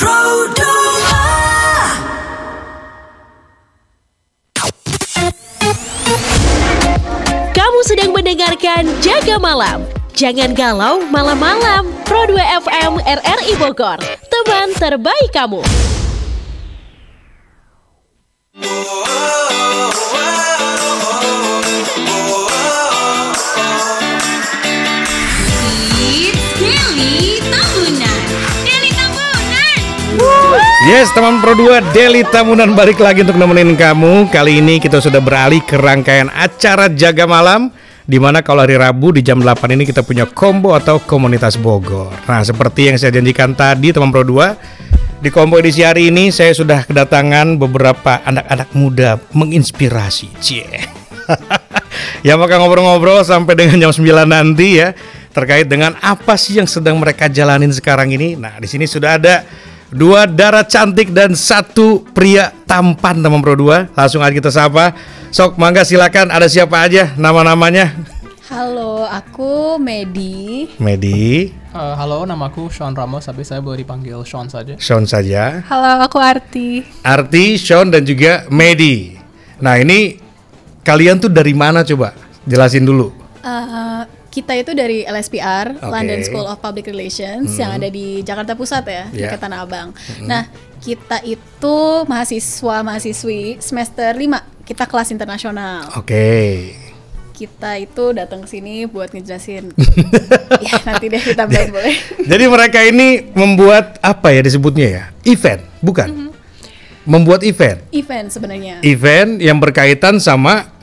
Pro 2. Kamu sedang mendengarkan Jaga Malam. Jangan galau malam-malam. Pro 2 FM RRI Bogor, teman terbaik kamu. Yes, teman Pro 2, Daily Tamunan balik lagi untuk nemenin kamu. Kali ini kita sudah beralih ke rangkaian acara Jaga Malam, di mana kalau hari Rabu di jam 8 ini kita punya combo atau komunitas Bogor. Nah, seperti yang saya janjikan tadi teman Pro 2, di combo edisi hari ini saya sudah kedatangan beberapa anak-anak muda menginspirasi. Cie. Yang bakal ngobrol-ngobrol sampai dengan jam 9 nanti ya, terkait dengan apa sih yang sedang mereka jalanin sekarang ini. Nah, di sini sudah ada 2 darah cantik dan 1 pria tampan teman Pro 2. Langsung aja kita sapa. Sok, mangga silakan, ada siapa aja nama-namanya? Halo, aku Medi. Halo, namaku Sean Ramos, tapi saya boleh dipanggil Sean saja. Sean saja. Halo, aku Arti. Arti, Sean dan juga Medi. Nah, ini kalian tuh dari mana coba? Jelasin dulu. Kita itu dari LSPR, Oke. London School of Public Relations, yang ada di Jakarta Pusat ya, dekat Tanah Abang. Nah, kita itu mahasiswa-mahasiswi semester 5, kita kelas internasional. Oke. Kita itu datang ke sini buat ngejelasin. Ya, nanti deh kita bahas boleh. Jadi mereka ini membuat apa ya disebutnya ya? Event, bukan? Membuat event. Event sebenarnya. Event yang berkaitan sama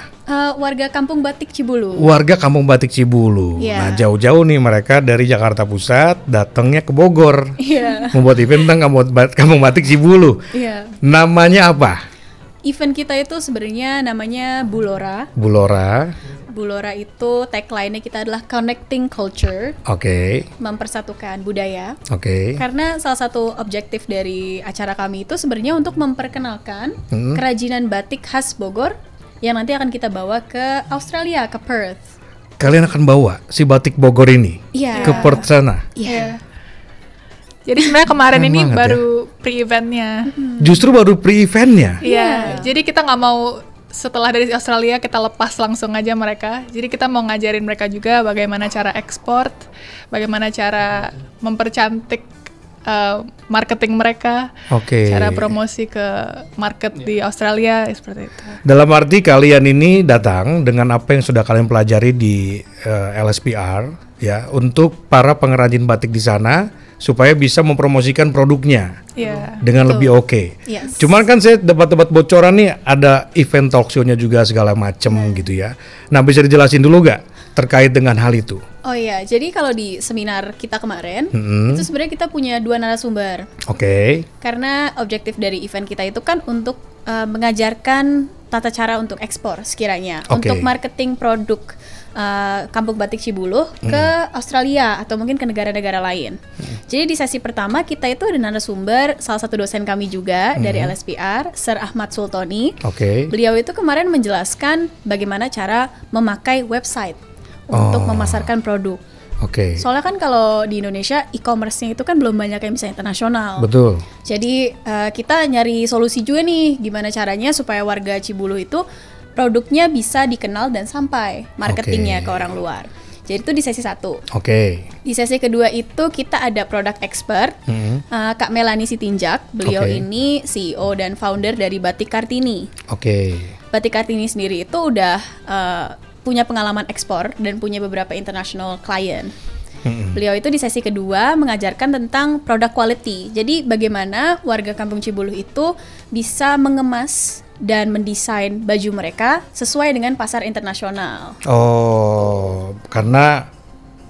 Warga Kampung Batik Cibulu. warga Kampung Batik Cibulu. Iya. Nah, jauh-jauh nih mereka dari Jakarta Pusat datangnya ke Bogor. Iya. Membuat event tentang Kampung Batik Cibulu. Iya. Namanya apa? Event kita itu sebenarnya namanya Bulora. Bulora. Bulora itu tagline-nya kita adalah Connecting Culture, Oke. mempersatukan budaya. Oke. Karena salah satu objektif dari acara kami itu sebenarnya untuk memperkenalkan kerajinan batik khas Bogor yang nanti akan kita bawa ke Australia, ke Perth. Kalian akan bawa si batik Bogor ini Iya. ke Perth sana. Iya. Jadi sebenarnya kemarin Keren ini banget baru pre-eventnya. Justru baru pre-eventnya. Iya. Jadi kita nggak mau setelah dari Australia kita lepas langsung aja mereka. Jadi kita mau ngajarin mereka juga bagaimana cara ekspor, bagaimana cara mempercantik marketing mereka, Oke. cara promosi ke market di Australia seperti itu. Dalam arti kalian ini datang dengan apa yang sudah kalian pelajari di LSPR ya, untuk para pengrajin batik di sana supaya bisa mempromosikan produknya Iya. dengan Betul. lebih oke. Yes. Cuman kan saya dapat bocoran nih, ada event talk show-nya juga segala macem gitu ya. Nah, bisa dijelasin dulu gak terkait dengan hal itu? Oh iya, jadi kalau di seminar kita kemarin, itu sebenarnya kita punya 2 narasumber. Oke. Karena objektif dari event kita itu kan untuk mengajarkan tata cara untuk ekspor sekiranya, Oke. untuk marketing produk Kampung Batik Cibulu ke Australia atau mungkin ke negara-negara lain. Jadi di sesi pertama kita itu ada narasumber salah satu dosen kami juga dari LSPR, Sir Ahmad Sultoni. Oke. Beliau itu kemarin menjelaskan bagaimana cara memakai website untuk memasarkan produk. Oke. Soalnya kan kalau di Indonesia e-commerce-nya itu kan belum banyak yang bisa internasional. Betul. Jadi kita nyari solusi juga nih, gimana caranya supaya warga Cibulu itu produknya bisa dikenal dan sampai marketingnya Oke. ke orang luar. Jadi itu di sesi 1. Oke. Di sesi kedua itu kita ada product expert, Kak Melani Sitinjak. Beliau Oke. ini CEO dan founder dari Batik Kartini. Oke. Batik Kartini sendiri itu udah punya pengalaman ekspor dan punya beberapa international client. Beliau itu di sesi kedua mengajarkan tentang product quality. Jadi bagaimana warga Kampung Cibulu itu bisa mengemas dan mendesain baju mereka sesuai dengan pasar internasional. Oh, karena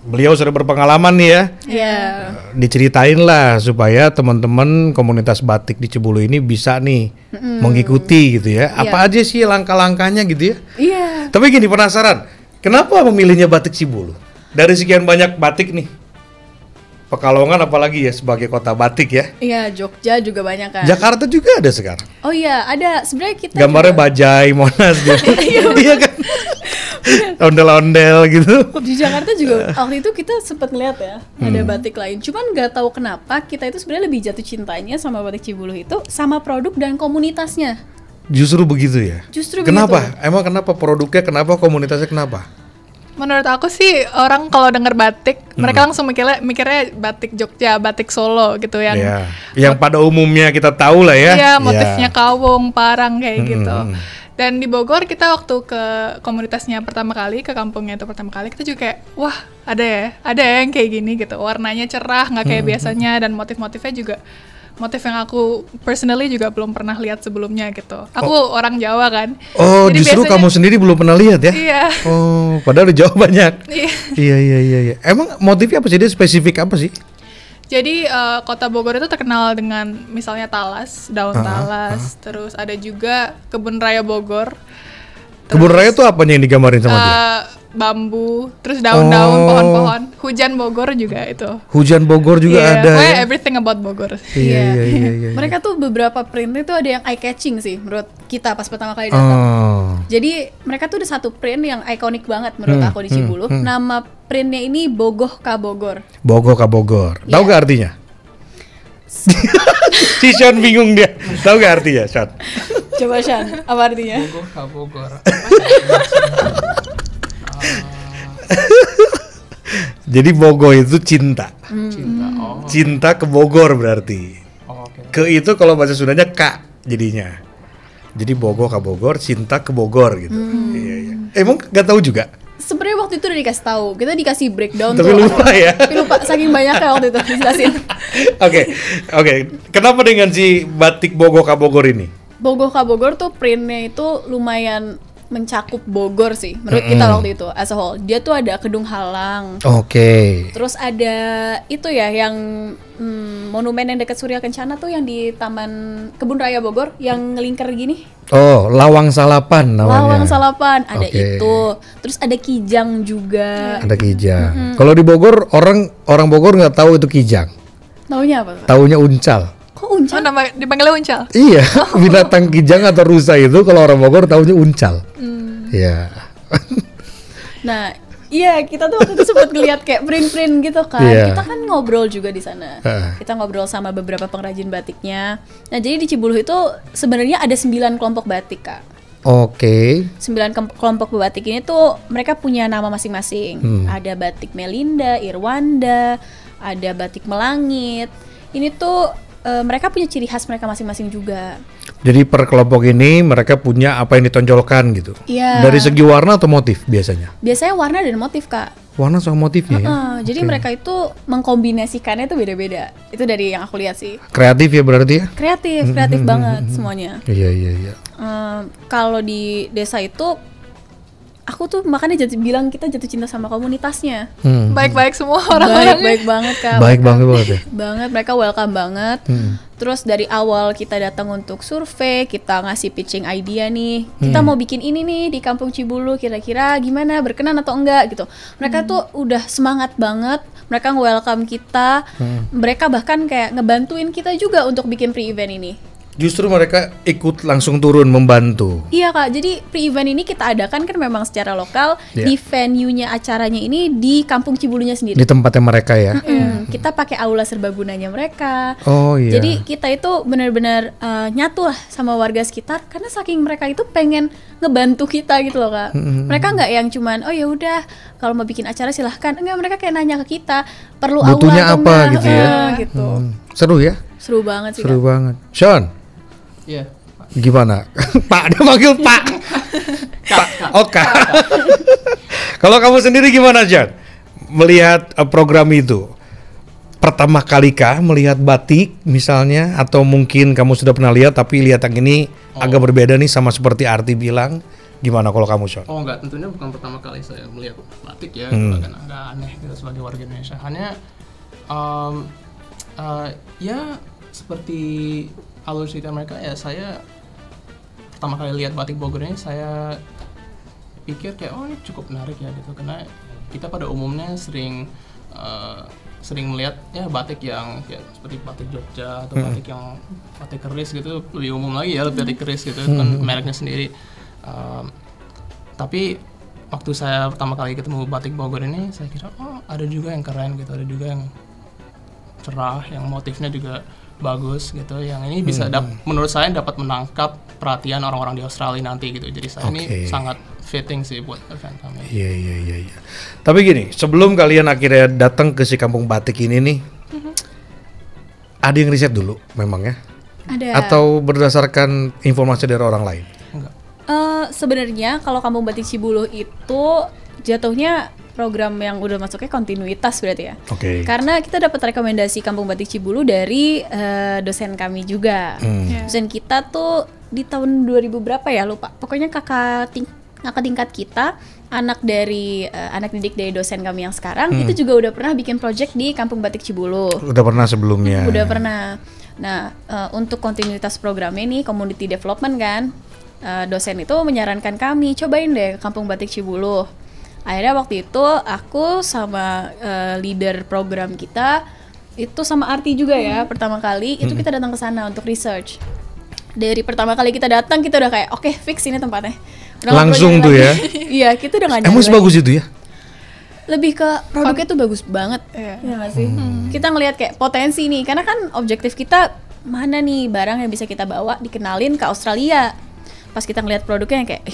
beliau sudah berpengalaman nih ya. Iya. Diceritain lah supaya teman-teman komunitas batik di Cibulu ini bisa nih mengikuti gitu ya. Apa aja sih langkah-langkahnya gitu ya? Iya. Tapi gini, penasaran, kenapa memilihnya batik Cibulu? Dari sekian banyak batik nih, Pekalongan apalagi ya sebagai kota batik ya. Iya, Jogja juga banyak kan. Jakarta juga ada sekarang. Oh iya, ada. Sebenarnya kita Gambarnya juga- bajai, Monas gitu. Iya kan? ondel-ondel gitu. Di Jakarta juga waktu itu kita sempat ngeliat ya ada batik lain. Cuman nggak tahu kenapa kita itu sebenarnya lebih jatuh cintanya sama batik Cibuluh itu sama produk dan komunitasnya. Justru begitu ya. Justru Kenapa? begitu. Emang kenapa produknya? Kenapa komunitasnya? Kenapa? Menurut aku sih orang kalau denger batik, mereka langsung mikirnya batik Jogja, batik Solo gitu yang Ya, yang pada umumnya kita tahu lah ya. iya, motifnya kawung, parang kayak gitu. Hmm. Dan di Bogor kita waktu ke komunitasnya pertama kali, ke kampungnya itu pertama kali, kita juga kayak, wah ada ya yang kayak gini gitu. Warnanya cerah, nggak kayak biasanya, dan motif-motifnya juga motif yang aku personally juga belum pernah lihat sebelumnya gitu. Aku orang Jawa kan. Oh, Jadi justru biasanya- kamu sendiri belum pernah lihat ya? Iya. Oh, padahal di Jawa banyak. Iya. Iya. Emang motifnya apa sih? Dia spesifik apa sih? Jadi kota Bogor itu terkenal dengan misalnya talas, daun talas, terus ada juga kebun raya Bogor. Kebun raya tuh apanya yang digambarin sama dia? Bambu, terus daun-daun, Oh. pohon-pohon. Hujan Bogor juga itu. Hujan Bogor juga Iya, ada pokoknya ya? everything about Bogor. Iya. Mereka tuh beberapa print itu ada yang eye catching sih menurut kita pas pertama kali datang. Oh. Jadi mereka tuh ada satu print yang ikonik banget menurut aku di Cibuluh. Nama printnya ini Bogoh Ka Bogor. Bogor ka Bogor. Tahu Iya. gak artinya? Si Sean bingung dia. Tahu gak artinya, Sean? Coba Shan, apa artinya? Bogor ka Bogor. Jadi Bogor itu cinta. Cinta. Oh. Cinta ke Bogor berarti. Oh, oke. Ke itu kalau bahasa Sundanya K jadinya. Jadi Bogor ka Bogor, cinta ke Bogor gitu. Iya. Emang gak tahu juga? Sebenarnya waktu itu udah dikasih tahu, kita dikasih breakdown Tapi tuh. lupa ya. Tapi lupa saking banyaknya waktu itu dijelasin. Oke. Kenapa dengan si batik Bogor ka Bogor ini? Bogoh Ka Bogor tuh printnya itu lumayan mencakup Bogor sih menurut kita waktu itu as a whole. Dia tuh ada Kedung Halang, Oke. terus ada itu ya yang monumen yang dekat Surya Kencana tuh yang di Taman Kebun Raya Bogor yang ngelingkar gini. Oh, Lawang Salapan namanya. Lawang Salapan ada Oke. itu. Terus ada Kijang juga. Ada kijang. Kalau di Bogor orang Bogor nggak tahu itu kijang. Taunya apa? Taunya uncal. Kok uncal? nama dipanggilnya Uncal. Iya, binatang kijang atau rusa itu kalau orang Bogor taunya uncal. Iya. Nah, iya kita tuh waktu itu sempat ngeliat kayak print-print gitu kan. Iya. Kita kan ngobrol juga di sana. Heeh. Kita ngobrol sama beberapa pengrajin batiknya. Nah, jadi di Cibuluh itu sebenarnya ada 9 kelompok batik, Kak. Oke. 9 kelompok batik ini tuh mereka punya nama masing-masing. Ada batik Melinda, Irwanda, ada batik Melangit. Ini tuh mereka punya ciri khas mereka masing-masing juga. Jadi per kelompok ini mereka punya apa yang ditonjolkan gitu. Iya. Dari segi warna atau motif biasanya? Biasanya warna dan motif, Kak. Warna sama motifnya ya. Jadi Oke. mereka itu mengkombinasikannya itu beda-beda. Itu dari yang aku lihat sih. Kreatif ya berarti ya? Kreatif banget semuanya. Iya. Kalau di desa itu, aku tuh makanya bilang kita jatuh cinta sama komunitasnya. Baik-baik semua orang-orangnya. Baik banget, Kak. Baik banget ya. Banget, mereka welcome banget. Terus dari awal kita datang untuk survei, kita ngasih pitching idea nih. Kita mau bikin ini nih di Kampung Cibuluh, kira-kira gimana, berkenan atau enggak gitu. Mereka tuh udah semangat banget, mereka welcome kita. Mereka bahkan kayak ngebantuin kita juga untuk bikin pre-event ini. Justru mereka ikut langsung turun membantu. Iya, Kak, jadi pre-event ini kita adakan kan memang secara lokal. Iya. Di venue-nya acaranya ini di Kampung Cibuluhnya sendiri. Di tempatnya mereka ya. Kita pakai aula serbagunanya mereka. Oh iya. Jadi kita itu benar-benar nyatu lah sama warga sekitar karena saking mereka itu pengen ngebantu kita gitu loh, Kak. Mereka nggak yang cuman oh ya udah kalau mau bikin acara silahkan. Enggak, mereka kayak nanya ke kita perlu Butuhnya aula atau apa enggak? gitu ya? Gitu. Seru ya? Seru banget sih, Seru Kak. banget. Sean, Iya. gimana? Pak, dia manggil Pak. Pak. Oh, Kak. Kalau kamu sendiri gimana, Sean? Melihat program itu? Pertama kali kah melihat batik misalnya, atau mungkin kamu sudah pernah lihat tapi lihat yang ini agak berbeda nih sama seperti Arti bilang. Gimana kalau kamu, Sean? Oh enggak, tentunya bukan pertama kali saya melihat batik ya, agak aneh gitu sebagai warga Indonesia. Hanya ya seperti alur cerita mereka ya, saya pertama kali lihat batik Bogor ini saya pikir kayak oh ini cukup menarik ya gitu, karena kita pada umumnya sering melihat ya batik yang kayak seperti batik Jogja atau batik yang batik keris gitu, lebih umum lagi ya batik keris gitu, itu kan mereknya sendiri. Tapi waktu saya pertama kali ketemu batik Bogor ini, saya kira oh ada juga yang keren gitu, ada juga yang cerah, yang motifnya juga bagus gitu. Yang ini bisa menurut saya dapat menangkap perhatian orang-orang di Australia nanti gitu. Jadi saya ini sangat fitting sih buat event kami. Iya. Tapi gini, sebelum kalian akhirnya datang ke si kampung batik ini nih, ada yang riset dulu memang ya? Ada. Atau berdasarkan informasi dari orang lain? Enggak. Sebenarnya kalau Kampung Batik Cibuluh itu jatuhnya program yang udah masuknya kontinuitas berarti ya. Oke. Karena kita dapat rekomendasi Kampung Batik Cibuluh dari dosen kami juga. Dosen kita tuh di tahun 2000 berapa ya lupa. Pokoknya kakak tingkat kita, anak didik dari dosen kami yang sekarang itu juga udah pernah bikin project di Kampung Batik Cibuluh. Udah pernah sebelumnya? Udah pernah. Nah, untuk kontinuitas programnya nih community development kan. Dosen itu menyarankan kami cobain deh Kampung Batik Cibuluh. Akhirnya waktu itu aku sama leader program kita itu sama Arti juga ya pertama kali itu kita datang ke sana untuk research. Dari pertama kali kita datang kita udah kayak oke, fix ini tempatnya. Udah Langsung tuh ya? Iya, kita udah nggak Emang nyari sebagus lagi. itu ya? Lebih ke produknya tuh bagus banget. Iya. Ya nggak sih? Kita ngelihat kayak potensi nih, karena kan objektif kita mana nih barang yang bisa kita bawa dikenalin ke Australia. Pas kita ngelihat produknya yang kayak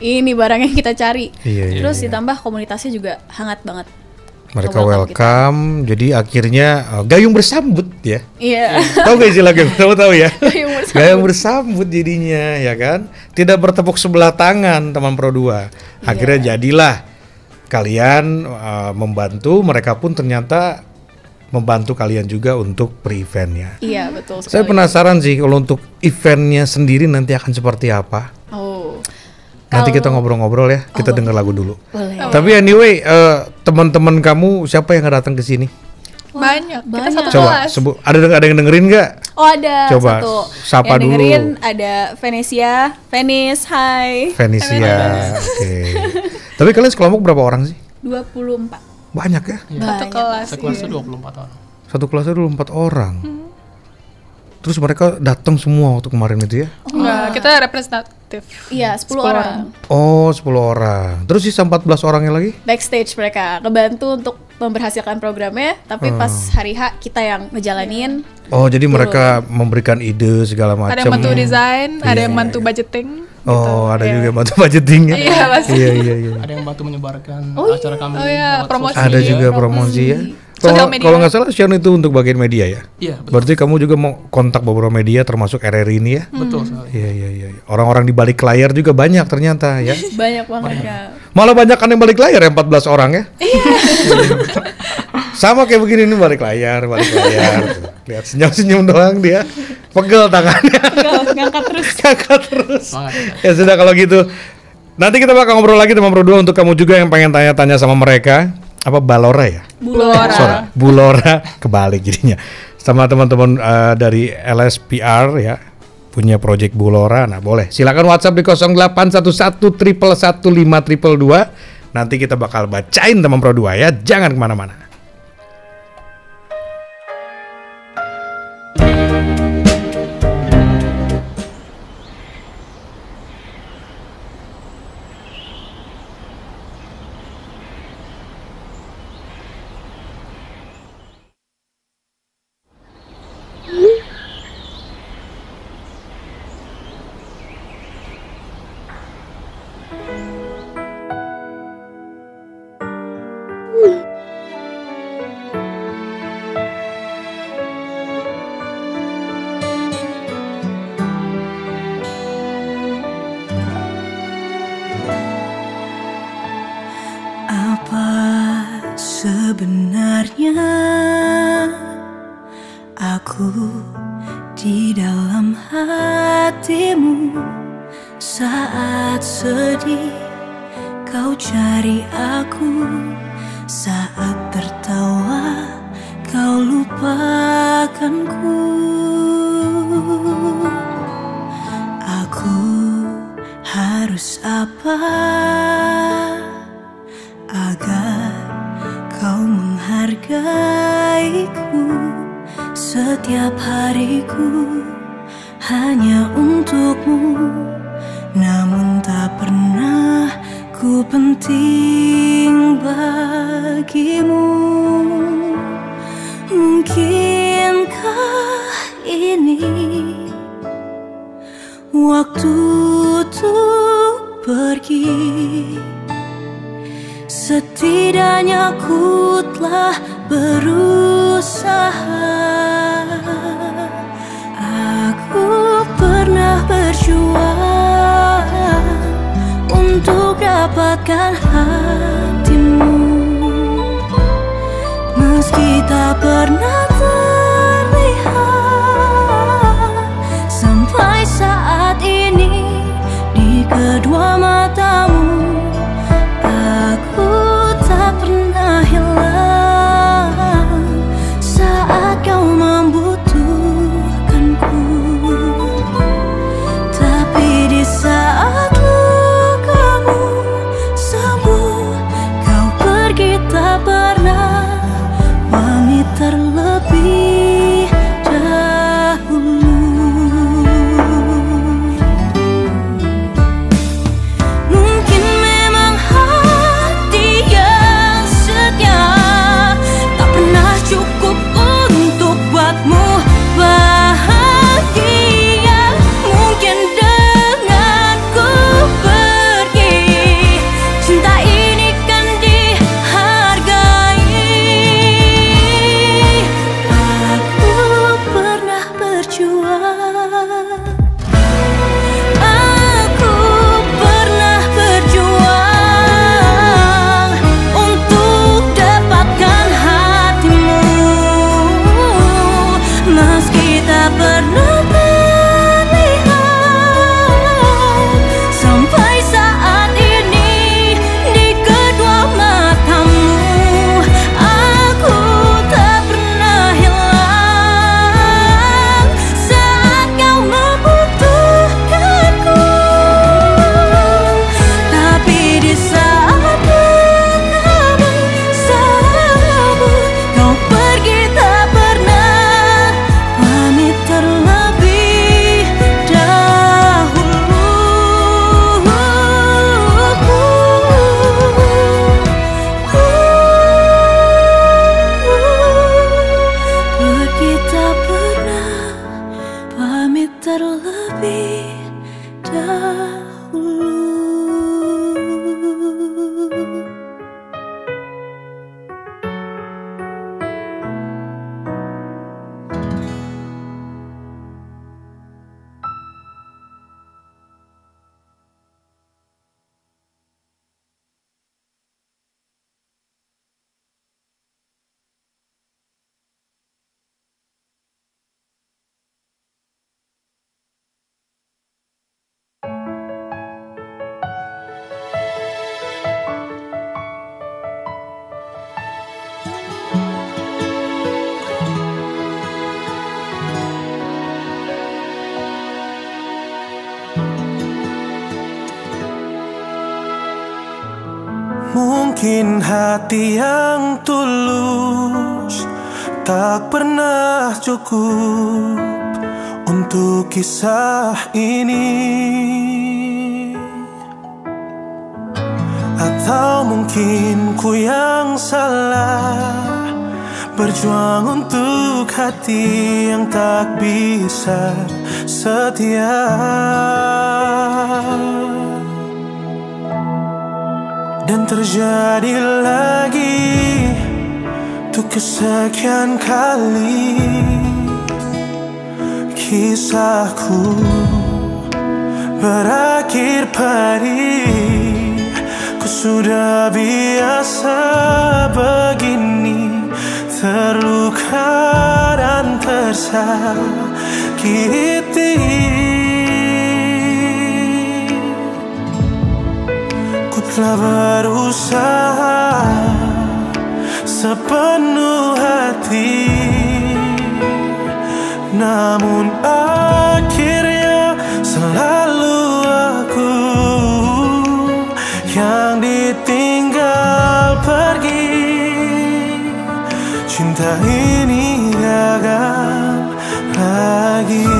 ini barang yang kita cari. Iya, Terus iya. ditambah komunitasnya juga hangat banget. Mereka Welcome welcome, jadi akhirnya gayung bersambut ya. Iya. Tahu gak istilah gayung? Tahu ya? Gayung bersambut. Gayung bersambut jadinya ya kan. Tidak bertepuk sebelah tangan teman Pro 2. Akhirnya jadilah kalian membantu, mereka pun ternyata membantu kalian juga untuk pre-eventnya. Iya, betul sekali. Saya penasaran sih kalau untuk eventnya sendiri nanti akan seperti apa. Oh. Nanti kita Kalau- ngobrol-ngobrol ya. Kita dengar lagu dulu. Boleh. Tapi anyway, teman-teman kamu siapa yang datang ke sini? Banyak. Kita banyak. satu Coba kelas. sebut. Ada yang dengerin nggak? Oh, ada Coba, satu. sapa yang dengerin dulu. ada Venesia. Venice, hai. Venesia. Oke. Tapi kalian sekelompok berapa orang sih? 24. Banyak ya? Satu Banyak. kelas. Sekelasnya 24 orang. Satu kelasnya dulu 4 orang. Terus mereka datang semua waktu kemarin itu ya? Enggak, kita representatif. Iya, 10 orang. Oh, 10 orang. Terus sisa 14 orangnya lagi? Backstage mereka kebantu untuk memberhasilkan programnya, tapi pas hari H kita yang ngejalanin. Oh, jadi mereka memberikan ide segala macam. Ada yang bantu desain, ada yang bantu budgeting. Oh, ada juga yang bantu budgetingnya. Iya, pasti. Iya. Ada yang bantu menyebarkan Oh, acara kami. Oh iya, lewat promosi. sosial Ada media. juga promosi ya. Sosial Kalau media. kalau nggak salah Sean itu untuk bagian media ya. Iya, betul. Berarti kamu juga mau kontak beberapa media termasuk RRI ini ya? Betul sekali. Iya. Orang-orang di balik layar juga banyak ternyata ya. Banyak banget ya. Malah banyak kan yang balik layar ya 14 orang ya. Sama kayak begini nih balik layar. Lihat senyum-senyum doang dia. Pegel tangannya. Ngangkat terus. Kakak terus. Semangat. Ya sudah kalau gitu. Nanti kita bakal ngobrol lagi teman Pro 2 untuk kamu juga yang pengen tanya-tanya sama mereka. Apa Balora ya? Bulora. Sorry, Bulora kebalik jadinya. Sama teman-teman dari LSPR ya, punya project Bulora. Nah, boleh. Silakan WhatsApp di 0811-111-522. Nanti kita bakal bacain teman Pro 2 ya. Jangan kemana-mana. Apa sebenarnya aku di dalam hatimu? Saat sedih kau cari aku, saat tertawa kau lupakanku. Aku harus apa agar kau menghargaiku? Setiap hariku hanya untukmu, namun tak pernah Ku penting bagimu. Mungkinkah ini waktu untuk pergi? Setidaknya ku telah berusaha. Aku pernah berjuang untuk dapatkan hatimu, meski tak pernah terlihat. Sampai saat ini di kedua matamu, aku tak pernah hilang saat kau membutuhkanku. Tapi di saat lukamu sembuh, kau pergi tak pernah pamit terlebih dahulu. Mungkin memang hati yang setia tak pernah cukup untuk buatmu bahagia. Mungkin dengan ku pergi, cinta ini kan dihargai. Aku pernah berjuang. Aku pernah berjuang untuk dapatkan hatimu, meski tak pernah terlihat. Sampai saat ini di kedua matamu, aku tak pernah hilang saat kau membutuhkanku. Tapi di saat lukamu sembuh, kau pergi tak pernah pamit terlebih dahulu. Pergi tak pernah pamit terlebih dahulu. Mungkin hati yang tulus tak pernah cukup untuk kisah ini. Atau mungkin ku yang salah, berjuang untuk hati yang tak bisa setia. Dan terjadi lagi untuk kesekian kali kisahku berakhir perih. Ku sudah biasa begini, terluka dan tersakiti. Ku telah berusaha sepenuh hati, namun akhirnya selalu aku yang ditinggal pergi. Cinta ini gagal lagi.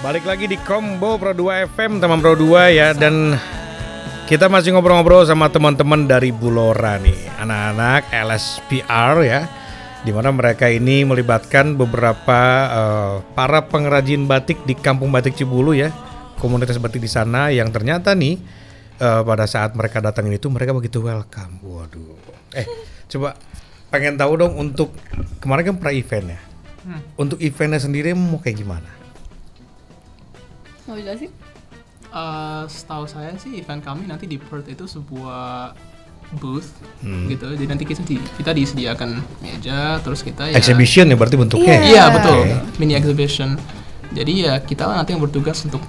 Balik lagi di Combo Pro 2 FM, teman Pro 2 ya. Dan kita masih ngobrol-ngobrol sama teman-teman dari Bulora nih, anak-anak LSPR ya, dimana mereka ini melibatkan beberapa para pengrajin batik di Kampung Batik Cibulu ya, komunitas batik di sana yang ternyata nih pada saat mereka datang itu mereka begitu welcome. Waduh. Coba pengen tahu dong, untuk kemarin kan pra-event ya. Untuk eventnya sendiri mau kayak gimana? Mau jelasin? Setahu saya sih event kami nanti di Perth itu sebuah booth gitu. Jadi nanti kita disediakan meja, terus kita ya Exhibition ya berarti bentuknya. Iya betul, mini exhibition. Jadi ya kita nanti yang bertugas untuk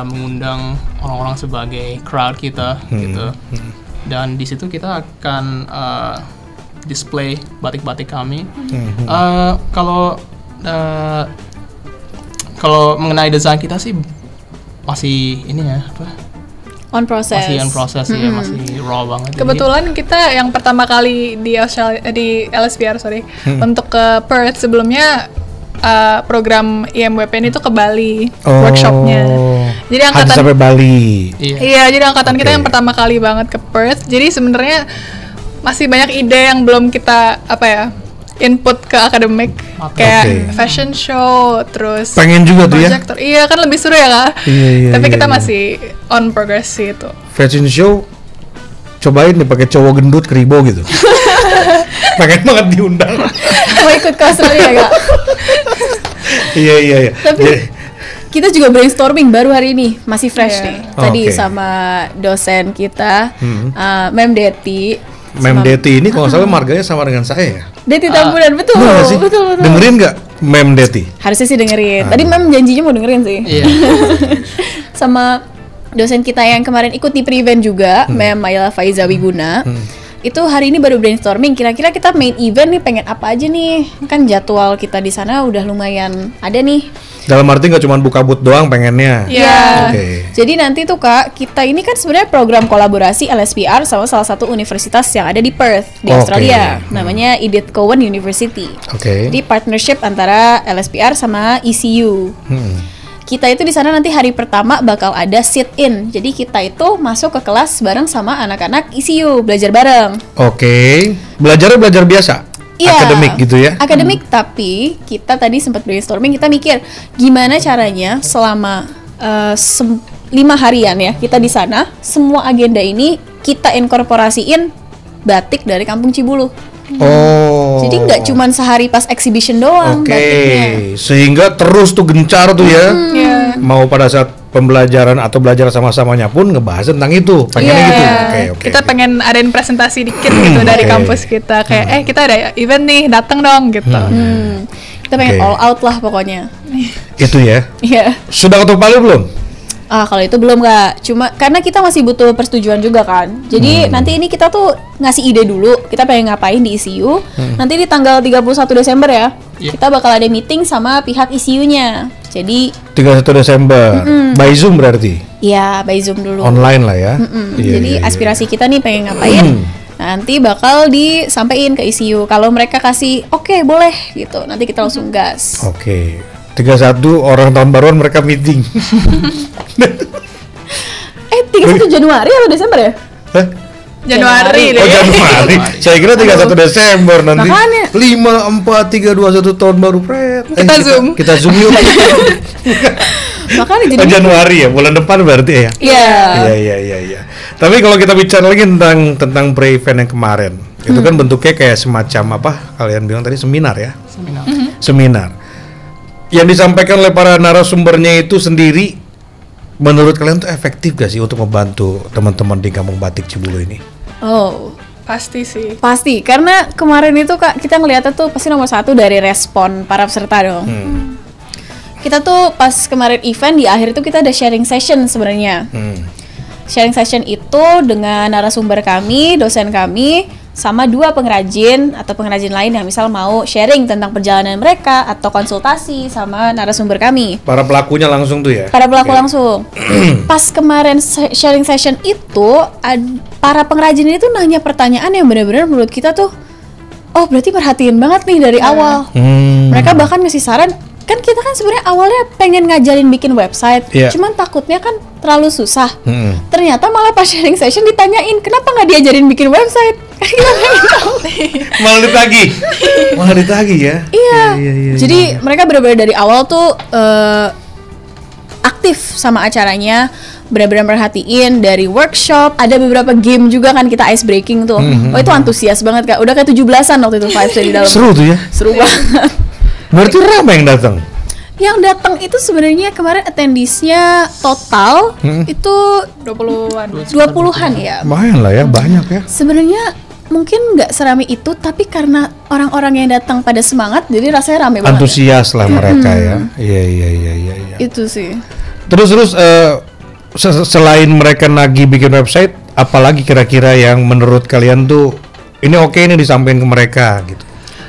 mengundang orang-orang sebagai crowd kita gitu. Dan di situ kita akan display batik-batik kami. Kalau mengenai desain kita sih masih ini ya apa? On process. Masih on process ya, masih raw banget. Kebetulan kita yang pertama kali di di LSPR untuk ke Perth, sebelumnya program IMWP ini tuh ke Bali workshopnya. Jadi angkatan sampai Bali. Iya, jadi angkatan kita yang pertama kali banget ke Perth. Jadi sebenarnya masih banyak ide yang belum kita input ke akademik, kayak fashion show, terus pengen juga tuh ya. Iya kan lebih seru ya Kak. Iya, tapi kita masih on progress sih itu. Fashion show cobain nih pakai cowok gendut keribo gitu. Pengen banget diundang. Mau ikut ke Australia Kak? Iya. Tapi kita juga brainstorming baru hari ini, masih fresh nih. Tadi sama dosen kita, Mem Deti. Mem Deti ini kalau salah marganya sama dengan saya ya. Deti Tambunan, betul. Dengerin nggak Mem Deti? Harusnya sih dengerin. Tadi Mem janjinya mau dengerin sih. Iya. Sama dosen kita yang kemarin ikut di pre-event juga, Mem Maila Faiza Wiguna. Itu hari ini baru brainstorming, kira-kira kita main event nih pengen apa aja nih. Kan jadwal kita di sana udah lumayan ada nih. Dalam arti nggak cuma buka booth doang pengennya. Iya. Jadi nanti tuh Kak, kita ini kan sebenarnya program kolaborasi LSPR sama salah satu universitas yang ada di Perth di Australia. Namanya Edith Cowan University. Jadi partnership antara LSPR sama ECU. Kita itu di sana nanti hari pertama bakal ada sit in. Jadi kita itu masuk ke kelas bareng sama anak-anak ECU, belajar bareng. Belajar biasa. Iya, akademik gitu ya. Akademik, tapi kita tadi sempat brainstorming, kita mikir gimana caranya selama 5 harian ya kita di sana, semua agenda ini kita inkorporasiin batik dari Kampung Cibulu. Jadi nggak cuma sehari pas exhibition doang batiknya. Sehingga terus tuh gencar tuh ya. Mau pada saat pembelajaran atau belajar sama-samanya pun ngebahas tentang itu. Pengennya gitu. Kita pengen adain presentasi dikit gitu dari kampus kita. Kayak kita ada event nih, datang dong gitu. Kita pengen all out lah pokoknya. Itu ya. Iya. Sudah ketuk palu belum? Kalau itu belum Kak, cuma karena kita masih butuh persetujuan juga kan. Jadi nanti ini kita tuh ngasih ide dulu, kita pengen ngapain di ECU. Nanti di tanggal 31 Desember ya, kita bakal ada meeting sama pihak ECU-nya. Jadi 31 Desember, by Zoom berarti? Iya, by Zoom dulu. Online lah ya. Jadi aspirasi kita nih pengen ngapain, nanti bakal disampaikan ke ECU. Kalau mereka kasih oke, boleh gitu, nanti kita langsung gas. 31 orang tahun baruan mereka meeting. 31 Januari atau Desember ya? Januari deh. Januari. Saya kira 31 Desember nanti. Makanya. 5, 4, 3, 2, 1 tahun baru, Fred. Kita zoom yuk. Makanya jadi Januari ya, bulan depan berarti ya. Iya. Tapi kalau kita bicara lagi tentang pre-event yang kemarin, itu kan bentuknya kayak semacam apa? Kalian bilang tadi seminar ya? Seminar. Yang disampaikan oleh para narasumbernya itu sendiri, menurut kalian tuh efektif gak sih untuk membantu teman-teman di Kampung Batik Cibulu ini? Pasti sih. Pasti, karena kemarin itu Kak, kita ngeliatnya tuh pasti nomor 1 dari respon para peserta dong. Kita tuh pas kemarin event di akhir itu kita ada sharing session sebenarnya. Sharing session itu dengan narasumber kami, dosen kami, sama 2 pengrajin atau pengrajin lain yang misal mau sharing tentang perjalanan mereka atau konsultasi sama narasumber kami. Para pelakunya langsung tuh ya? Para pelaku langsung. Pas kemarin sharing session itu, para pengrajin itu nanya pertanyaan yang benar-benar menurut kita tuh, oh berarti perhatiin banget nih dari awal. Mereka bahkan ngasih saran, kan kita kan sebenarnya awalnya pengen ngajarin bikin website, Iya. cuman takutnya kan terlalu susah. Ternyata malah pas sharing session ditanyain kenapa nggak diajarin bikin website? Kan kita pengen tahu. Malah ditagih ya. Iya. Jadi mereka benar-benar dari awal tuh aktif sama acaranya, benar-benar merhatiin dari workshop, ada beberapa game juga kan kita ice breaking tuh. Oh itu antusias banget Kak. Udah kayak 17-an waktu itu vibes di dalam. Seru tuh ya. Seru banget. Berarti ramai yang datang. Yang datang itu sebenarnya kemarin attendees-nya total itu 20-an ya. Lumayan lah ya, banyak ya. Sebenarnya mungkin nggak serami itu, tapi karena orang-orang yang datang pada semangat, jadi rasanya rame banget. Antusias lah mereka ya. Iya. Itu sih. Terus selain mereka nagih bikin website, apalagi kira-kira yang menurut kalian tuh ini oke nih disampaikan ke mereka gitu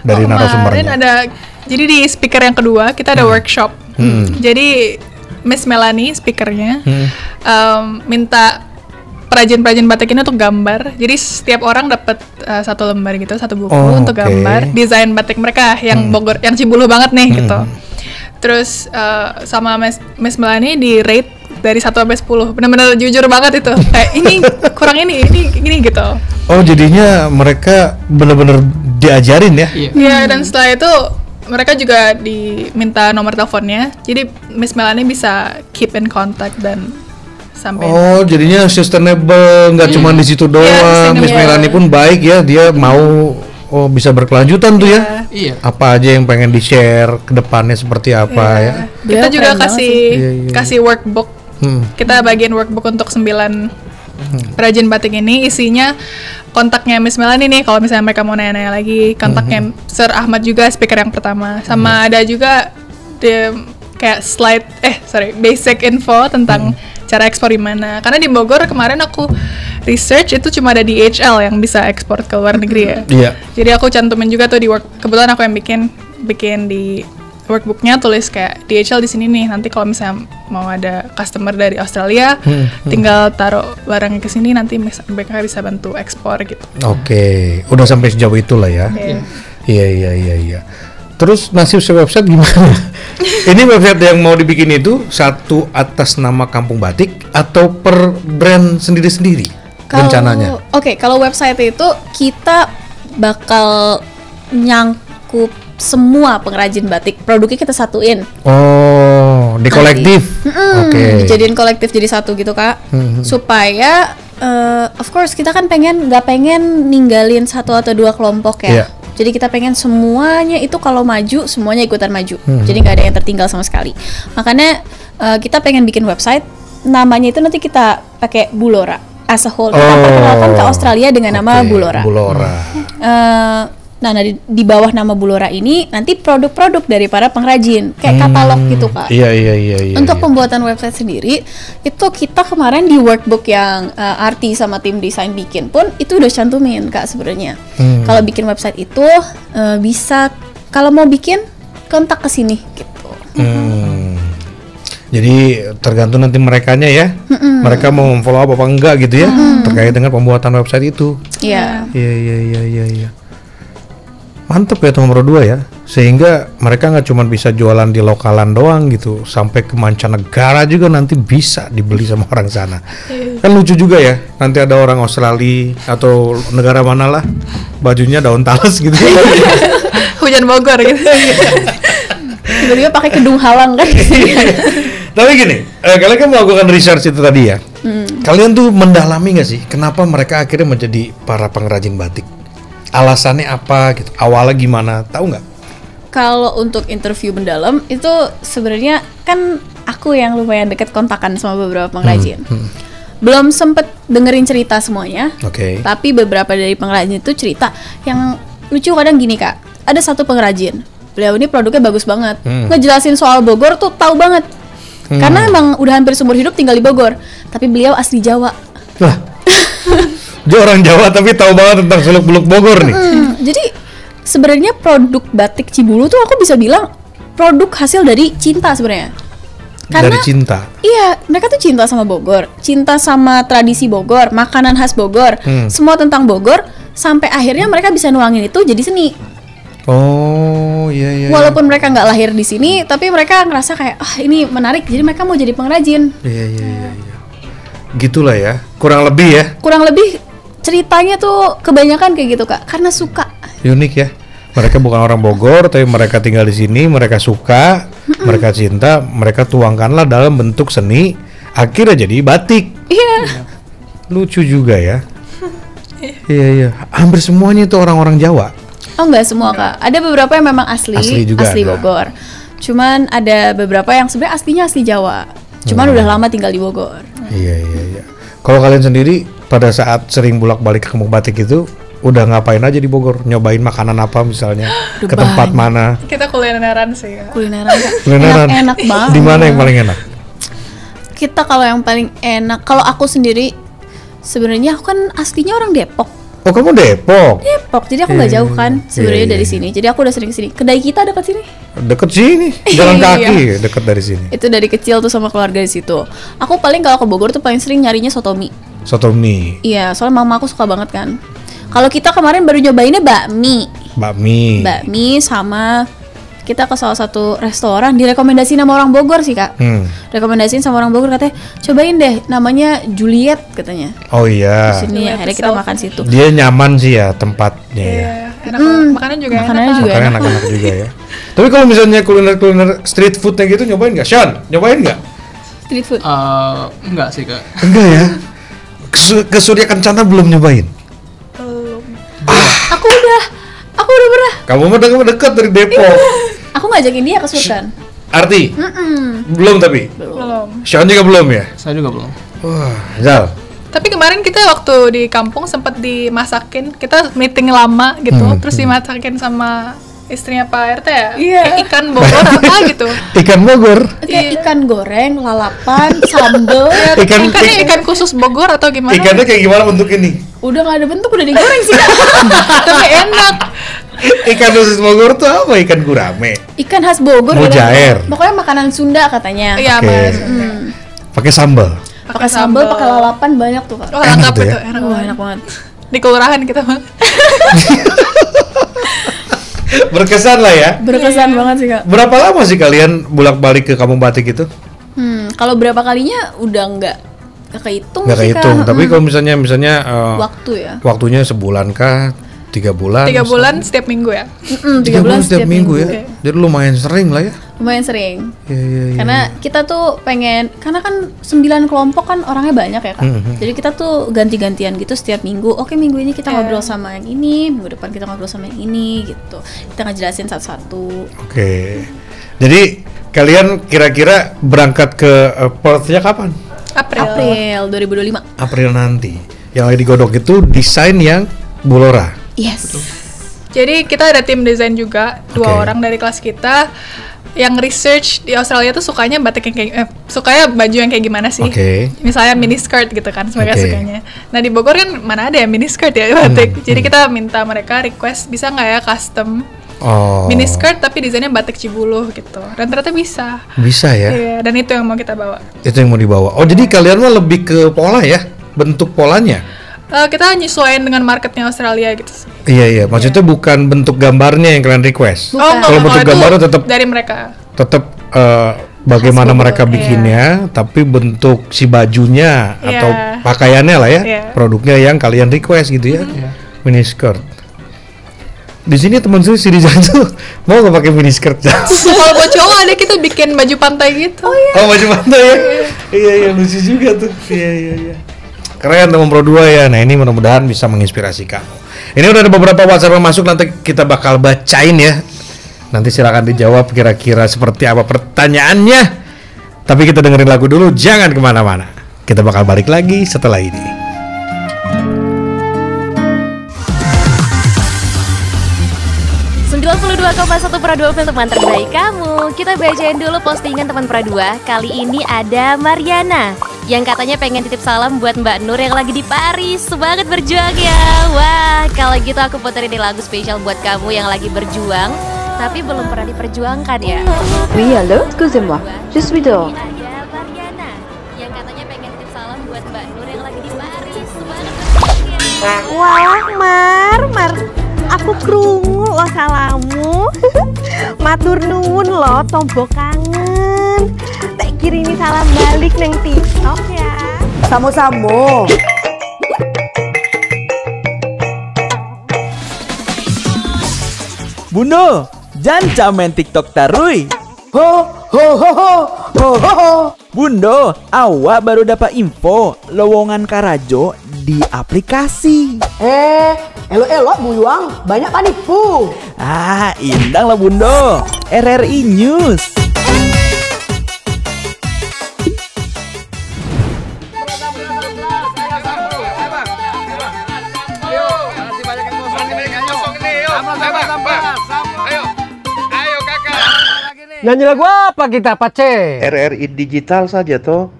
dari Kemarin narasumbernya. ada, jadi di speaker yang kedua kita ada workshop. Jadi Miss Melanie speakernya minta perajin-perajin batik ini untuk gambar. Jadi setiap orang dapat satu lembar gitu, satu buku untuk gambar desain batik mereka yang Bogor, yang Cibulu banget nih gitu. Terus sama Miss Melanie di rate dari 1 sampai 10. Benar-benar jujur banget itu. Kayak ini kurang ini gitu. Oh, jadinya mereka benar-benar diajarin ya? Iya, dan setelah itu mereka juga diminta nomor teleponnya. Jadi Miss Melanie bisa keep in contact dan sampai. Oh, jadinya sustainable, nggak cuma di situ doang. sustainable. Miss Melanie pun baik ya, dia mau bisa berkelanjutan tuh ya. Iya. Apa aja yang pengen di-share ke depannya seperti apa ya. Kita Beliau juga keren banget kasih kasih workbook. Kita bagian workbook untuk 9 perajin batik ini, isinya kontaknya Miss Melanie nih kalau misalnya mereka mau nanya-nanya lagi, kontaknya Sir Ahmad juga speaker yang pertama, sama ada juga kayak basic info tentang cara ekspor di mana. Karena di Bogor kemarin aku research itu cuma ada DHL yang bisa ekspor ke luar negeri ya. Iya. Jadi aku cantumin juga tuh kebetulan aku yang bikin di workbooknya, tulis kayak DHL di sini nih. Nanti kalau misalnya mau ada customer dari Australia, tinggal taruh barangnya ke sini, nanti mereka bisa bantu ekspor gitu. Oke, udah sampai sejauh itulah ya. Iya. Terus nasib website gimana? Ini website yang mau dibikin itu satu atas nama Kampung Batik atau per brand sendiri-sendiri rencananya? Oke, kalau website itu kita bakal nyangkup semua pengrajin batik, produknya kita satuin. Oh, di kolektif. Oke. Dijadiin kolektif jadi satu gitu Kak. Supaya of course kita kan nggak pengen ninggalin satu atau dua kelompok ya. Iya. Jadi kita pengen semuanya itu kalau maju semuanya ikutan maju. Jadi nggak ada yang tertinggal sama sekali. Makanya kita pengen bikin website, namanya itu nanti kita pakai Bulora as a whole. Kita perkenalkan ke Australia dengan nama Bulora. Nah, di bawah nama Bulora ini nanti produk-produk dari para pengrajin kayak katalog gitu Kak. Iya. Untuk pembuatan website sendiri itu kita kemarin di workbook yang Arti sama tim desain bikin pun itu udah cantumin Kak sebenarnya. Kalau bikin website itu bisa, kalau mau bikin kontak ke sini gitu. Jadi tergantung nanti merekanya ya. Mereka mau follow up apa enggak gitu ya terkait dengan pembuatan website itu. Iya. Iya. Mantep ya nomor 2 ya, sehingga mereka nggak cuma bisa jualan di lokalan doang gitu, sampai ke mancanegara juga nanti bisa dibeli sama orang sana. Kan lucu juga ya, nanti ada orang Australia atau negara mana lah, bajunya daun talas gitu. Hujan Bogor gitu. Tiba-tiba pakai kedung halang kan. Tapi gini, kalian kan melakukan research itu tadi ya. Kalian tuh mendalami nggak sih, kenapa mereka akhirnya menjadi para pengrajin batik? Alasannya apa gitu? Awalnya gimana? Tahu nggak? Kalau untuk interview mendalam itu sebenarnya kan aku yang lumayan deket kontakan sama beberapa pengrajin. Belum sempet dengerin cerita semuanya. Oke. Tapi beberapa dari pengrajin itu cerita yang lucu kadang gini Kak. Ada satu pengrajin, beliau ini produknya bagus banget. Ngejelasin soal Bogor tuh tahu banget. Karena emang udah hampir seumur hidup tinggal di Bogor. Tapi beliau asli Jawa. Lah. Dia orang Jawa tapi tahu banget tentang seluk-beluk Bogor nih. Jadi sebenarnya produk batik Cibulu tuh aku bisa bilang produk hasil dari cinta sebenarnya. Karena Dari cinta. iya, mereka tuh cinta sama Bogor, cinta sama tradisi Bogor, makanan khas Bogor, semua tentang Bogor, sampai akhirnya mereka bisa nuangin itu jadi seni. Oh, iya. Walaupun mereka nggak lahir di sini, tapi mereka ngerasa kayak ini menarik, jadi mereka mau jadi pengrajin. Iya. Gitulah ya, kurang lebih ya. Kurang lebih ceritanya tuh kebanyakan kayak gitu Kak, karena suka. Unik ya. Mereka bukan orang Bogor, tapi mereka tinggal di sini, mereka suka, mereka cinta, mereka tuangkanlah dalam bentuk seni, akhirnya jadi batik. Iya. Lucu juga ya. Iya. Hampir semuanya itu orang-orang Jawa. Oh enggak semua Kak, ada beberapa yang memang asli juga ada. Bogor. Cuman ada beberapa yang sebenarnya aslinya asli Jawa. Cuman udah lama tinggal di Bogor. Iya. Kalau kalian sendiri pada saat sering bolak-balik ke Kampung Batik itu udah ngapain aja di Bogor? Nyobain makanan apa misalnya? Ke tempat mana? Kita kulineran sih Kak. Kulineran Kak. Kulineran. Enak banget. Di mana yang paling enak? Kita kalau yang paling enak, kalau aku sendiri sebenarnya aku kan aslinya orang Depok. Oh, kamu Depok? Depok, jadi aku nggak jauh kan sebenarnya dari sini. Jadi aku udah sering kesini. Kedai kita dekat sini. Deket sini, jalan kaki deket dari sini. Itu dari kecil tuh sama keluarga di situ. Aku paling kalau ke Bogor tuh paling sering nyarinya soto mie. Soto mie. Iya, soalnya mama aku suka banget kan. Kalau kita kemarin baru nyobainnya bakmi. Bakmi sama kita ke salah satu restoran direkomendasiin sama orang Bogor sih Kak. Rekomendasiin sama orang Bogor katanya cobain deh, namanya Juliet katanya. Oh iya. Di sini akhirnya kita makan situ. Dia nyaman sih ya tempatnya ya. Enak, makanan juga makanannya enak. juga Makanya enak-enak juga ya. Tapi kalau misalnya kuliner street foodnya gitu nyobain nggak? Sean, nyobain nggak? Street food. Enggak sih Kak. Enggak ya. Ke Surya Kencana belum nyobain. Aku udah pernah. Kamu mah dekat dari Depok. Aku ngajakin dia ke Surkan. Arti? Belum tapi. Belum. Sean juga belum ya? Saya juga belum. Wah, Zal. Tapi kemarin kita waktu di kampung sempat dimasakin, kita meeting lama gitu, terus dimasakin sama istrinya Pak RT ya? Iya. Kayak ikan Bogor apa gitu. Ikan Bogor. Kayak ikan goreng, lalapan, sambel. Ikan khusus Bogor atau gimana? Ikannya kayak gimana bentuk ini? Udah nggak ada bentuk, udah digoreng sih. Tapi enak. Ikan khusus Bogor tuh apa? Ikan gurame. Ikan khas Bogor. Mujair. Pokoknya makanan Sunda katanya. Iya, Oke. Mas. Pakai sambal. Pakai sambal, pakai lalapan banyak tuh Kak. Oh, lengkap gitu itu, ya? enak Wah, banget. enak banget. Di kelurahan kita mah. Berkesan lah ya. Berkesan banget sih Kak. Berapa lama sih kalian bolak-balik ke Kampung Batik itu? Kalau berapa kalinya udah nggak kehitung Nggak sih kehitung. Kak. Tapi kalau misalnya Waktu ya. waktunya sebulan kah? 3 bulan? 3 bulan setiap minggu ya. 3 bulan setiap minggu ya. Oke. Jadi lumayan sering lah ya. Lumayan sering. Iya. Karena kita tuh pengen, karena kan 9 kelompok kan orangnya banyak ya Kak. Jadi kita tuh ganti-gantian gitu setiap minggu. Oke, minggu ini kita ngobrol sama yang ini, minggu depan kita ngobrol sama yang ini gitu. Kita ngejelasin satu-satu. Oke. Jadi kalian kira-kira berangkat ke Perth-nya kapan? April 2025. April nanti. Yang lagi digodok itu desain yang Bulora. Yes. Jadi kita ada tim desain juga, 2 Oke. orang dari kelas kita yang research di Australia tuh sukanya batik yang kayak sukanya baju yang kayak gimana sih? Oke. Misalnya mini skirt gitu kan, mereka Oke. sukanya. Nah di Bogor kan mana ada ya mini skirt ya batik. Jadi kita minta mereka request bisa nggak ya custom Oh. mini skirt tapi desainnya batik Cibuluh gitu. Dan ternyata bisa. Bisa ya. Iya, dan itu yang mau kita bawa. Itu yang mau dibawa. Oh, jadi kalian mah lebih ke pola ya? Bentuk polanya? Kita nyesuaiin dengan marketnya Australia gitu sih. Iya. Maksudnya bukan bentuk gambarnya yang kalian request. Bukan. Kalau bentuk itu gambarnya tetap dari mereka. Bagaimana Khas mereka Bogor, bikinnya, tapi bentuk si bajunya Iya. atau pakaiannya lah ya, Iya. produknya yang kalian request gitu ya, mini skirt. Di sini teman saya si Rizal tuh mau nggak pakai mini skirt? Kalau buat cowok ada kita bikin baju pantai gitu. Oh, baju pantai ya? Iya lucu juga tuh. Iya. Keren teman Pro 2 ya. Nah ini mudah-mudahan bisa menginspirasi kamu. Ini udah ada beberapa WhatsApp yang masuk, nanti kita bakal bacain ya. Nanti silakan dijawab kira-kira seperti apa pertanyaannya. Tapi kita dengerin lagu dulu, jangan kemana-mana. Kita bakal balik lagi setelah ini. 92,1 Pro 2 untuk teman terbaik kamu. Kita bacain dulu postingan teman Pro 2. Kali ini ada Mariana yang katanya pengen titip salam buat Mbak Nur yang lagi di Paris. Semangat berjuang ya. Wah, kalau gitu aku puterin nih lagu spesial buat kamu yang lagi berjuang tapi belum pernah diperjuangkan ya. Oui, allô, excusez-moi, je suis dehors. Ada Mariana yang katanya pengen titip salam buat Mbak Nur yang lagi di Paris. Semangat berjuang ya. Wah, Mar, apa aku krungu lo salamu. Matur nuwun lo tombo kangen. Tak kirimi salam balik neng TikTok ya. Samo-samo. Bundo, jangan main TikTok tarui. Ho ho ho ho ho ho ho. Bundo, awak baru dapat info lowongan Karajo di aplikasi. Elok-elok buyuang, banyak panipu. Indang lah Bundo. RRI News. Nyanyi lagu apa kita, Pace? RRI digital saja toh.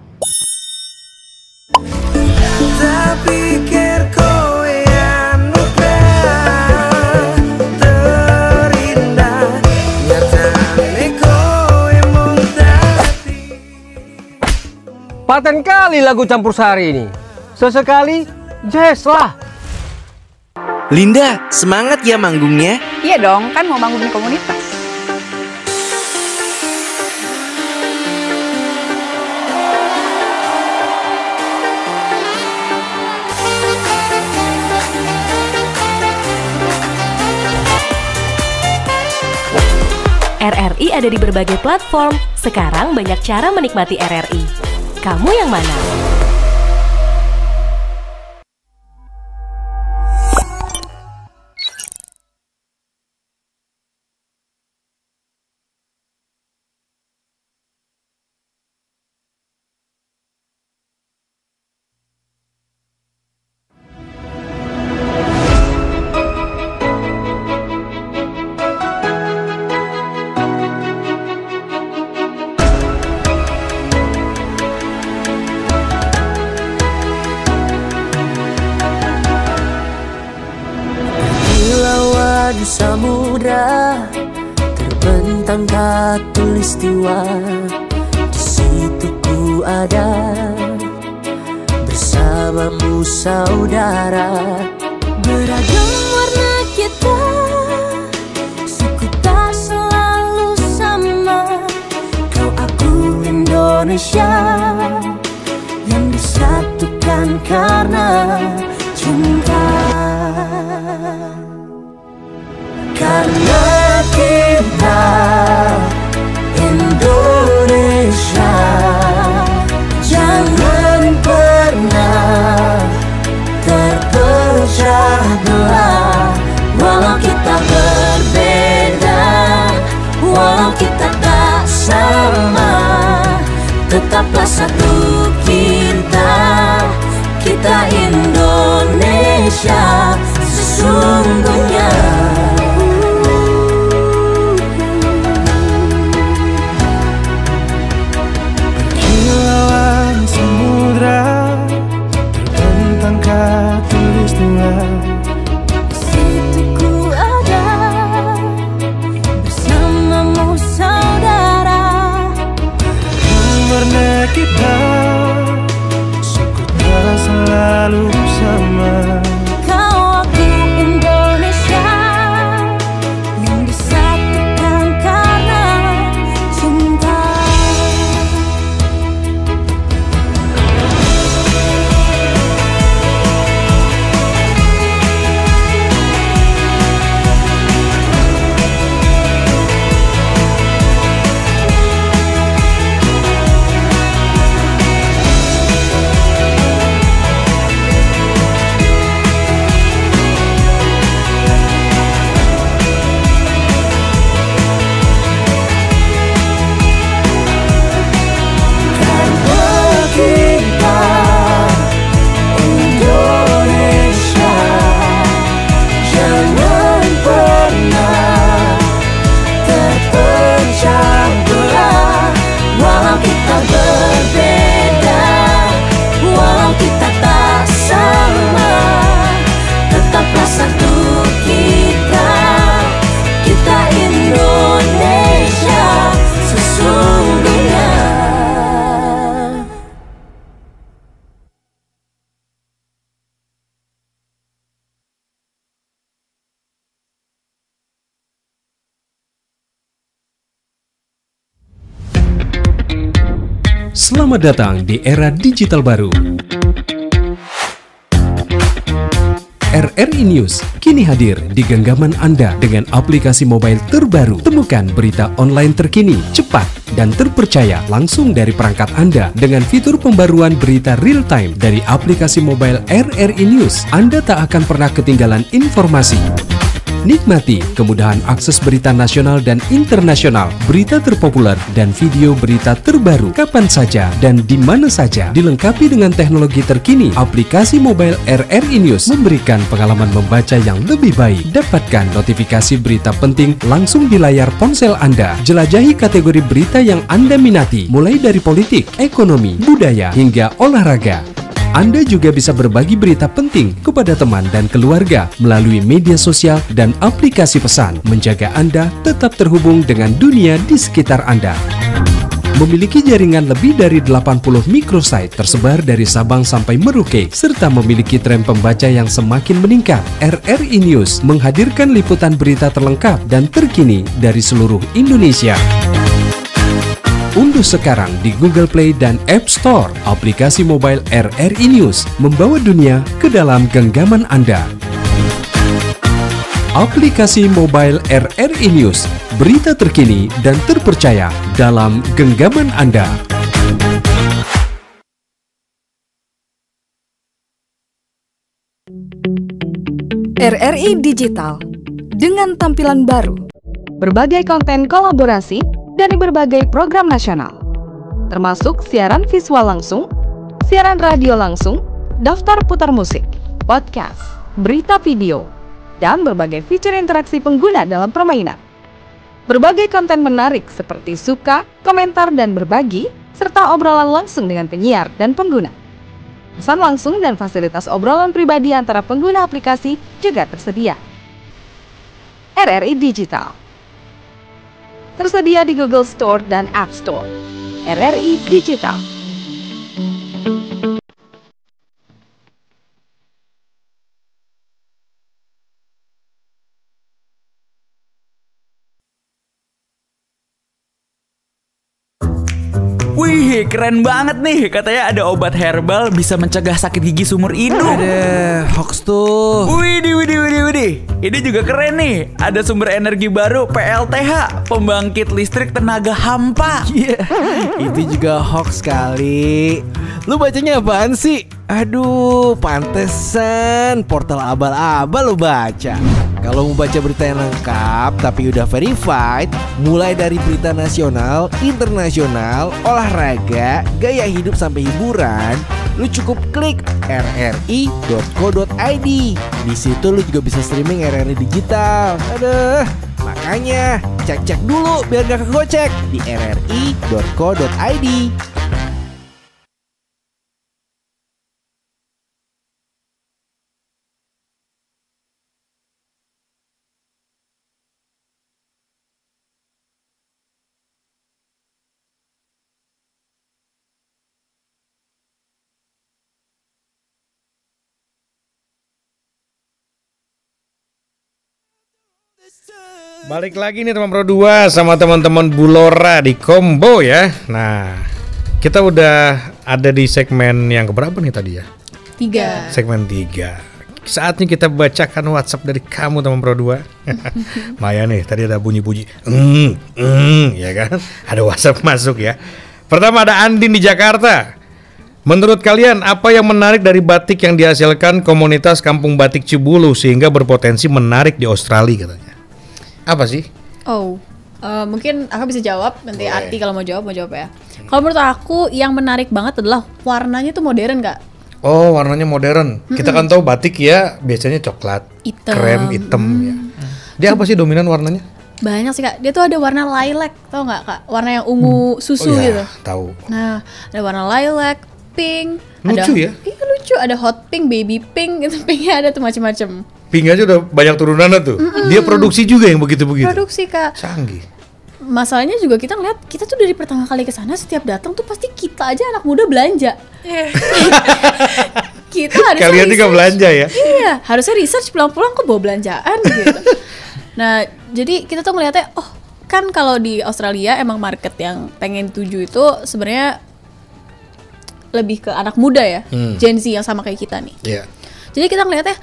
Paten kali lagu campur sari ini. Sesekali jazz lah. Linda, semangat ya manggungnya. Iya dong, kan mau manggung di komunitas. RRI ada di berbagai platform. Sekarang banyak cara menikmati RRI. Kamu yang mana? Di samudra terbentang khatulistiwa, di situ ku ada bersamamu saudara. Beragam warna kita, suku tak selalu sama. Kau aku Indonesia yang disatukan karena cinta. Karena kita Indonesia, jangan pernah terpecah belah. Walau kita berbeda, walau kita tak sama, tetaplah satu kita, kita Indonesia sesungguhnya. Khatulistiwa, situ ku ada bersamamu saudara. warna kita, suku tak selalu sama. Kau aku Indonesia. Selamat datang di era digital baru. RRI News kini hadir di genggaman Anda dengan aplikasi mobile terbaru. Temukan berita online terkini, cepat, dan terpercaya langsung dari perangkat Anda dengan fitur pembaruan berita real time dari aplikasi mobile RRI News. Anda tak akan pernah ketinggalan informasi. Nikmati kemudahan akses berita nasional dan internasional, berita terpopuler, dan video berita terbaru kapan saja dan di mana saja. Dilengkapi dengan teknologi terkini, aplikasi mobile RRI News memberikan pengalaman membaca yang lebih baik. Dapatkan notifikasi berita penting langsung di layar ponsel Anda. Jelajahi kategori berita yang Anda minati, mulai dari politik, ekonomi, budaya, hingga olahraga. Anda juga bisa berbagi berita penting kepada teman dan keluarga melalui media sosial dan aplikasi pesan, menjaga Anda tetap terhubung dengan dunia di sekitar Anda. Memiliki jaringan lebih dari 80 microsite tersebar dari Sabang sampai Merauke, serta memiliki tren pembaca yang semakin meningkat. RRI News menghadirkan liputan berita terlengkap dan terkini dari seluruh Indonesia. Unduh sekarang di Google Play dan App Store aplikasi mobile RRI News, membawa dunia ke dalam genggaman Anda. Aplikasi mobile RRI News, berita terkini dan terpercaya dalam genggaman Anda. RRI Digital dengan tampilan baru, berbagai konten kolaborasi dari berbagai program nasional, termasuk siaran visual langsung, siaran radio langsung, daftar putar musik, podcast, berita video, dan berbagai fitur interaksi pengguna dalam permainan. Berbagai konten menarik seperti suka, komentar, dan berbagi, serta obrolan langsung dengan penyiar dan pengguna. Pesan langsung dan fasilitas obrolan pribadi antara pengguna aplikasi juga tersedia. RRI Digital tersedia di Google Store dan App Store. RRI Digital. Wih, keren banget nih. Katanya ada obat herbal bisa mencegah sakit gigi seumur hidup. Ada hoax tuh. Widih. Ini juga keren nih. Ada sumber energi baru PLTH, pembangkit listrik tenaga hampa. Iya, itu juga hoax kali. Lu bacanya apaan sih? Aduh, pantesan portal abal-abal lu baca. Kalau mau baca berita yang lengkap tapi udah verified, mulai dari berita nasional, internasional, olahraga, gaya hidup sampai hiburan, lu cukup klik rri.co.id. Di situ lu juga bisa streaming RRI Digital. Aduh, makanya cek dulu biar gak kegocek di rri.co.id. Balik lagi nih teman Pro 2 sama teman-teman Bulora di Combo ya. Nah, kita udah ada di segmen yang keberapa nih tadi ya? 3. Segmen 3. Saatnya kita bacakan WhatsApp dari kamu teman Pro 2. Maya nih, tadi ada bunyi-bunyi ya kan? Ada WhatsApp masuk ya. Pertama ada Andin di Jakarta. Menurut kalian apa yang menarik dari batik yang dihasilkan komunitas Kampung Batik Cibulu sehingga berpotensi menarik di Australia katanya? Apa sih? Mungkin aku bisa jawab, nanti Arti kalau mau jawab ya. Kalau menurut aku yang menarik banget adalah warnanya tuh modern, Kak. Oh, warnanya modern. Kita kan tahu batik ya biasanya coklat, krem, hitam ya. Dia apa sih dominan warnanya? Banyak sih, Kak. Dia tuh ada warna lilac, tau nggak, Kak? Warna yang ungu susu gitu. Tahu. Nah, ada warna lilac, pink. Lucu ya? Iya lucu. Ada hot pink, baby pink, gitu. Pinknya ada tuh macam-macam. Pink aja udah banyak turunannya tuh. Dia produksi juga yang begitu-begitu. Produksi, Kak. Canggih. Masalahnya juga kita ngeliat, kita tuh dari pertama kali ke sana setiap datang tuh pasti kita aja anak muda belanja. Kita harusnya kalian juga belanja ya? Iya, harusnya research pulang-pulang kok bawa belanjaan gitu. Nah, jadi kita tuh ngeliatnya, oh kan kalau di Australia emang market yang pengen tuju itu sebenarnya lebih ke anak muda ya, Gen Z yang sama kayak kita nih. Jadi kita ngeliatnya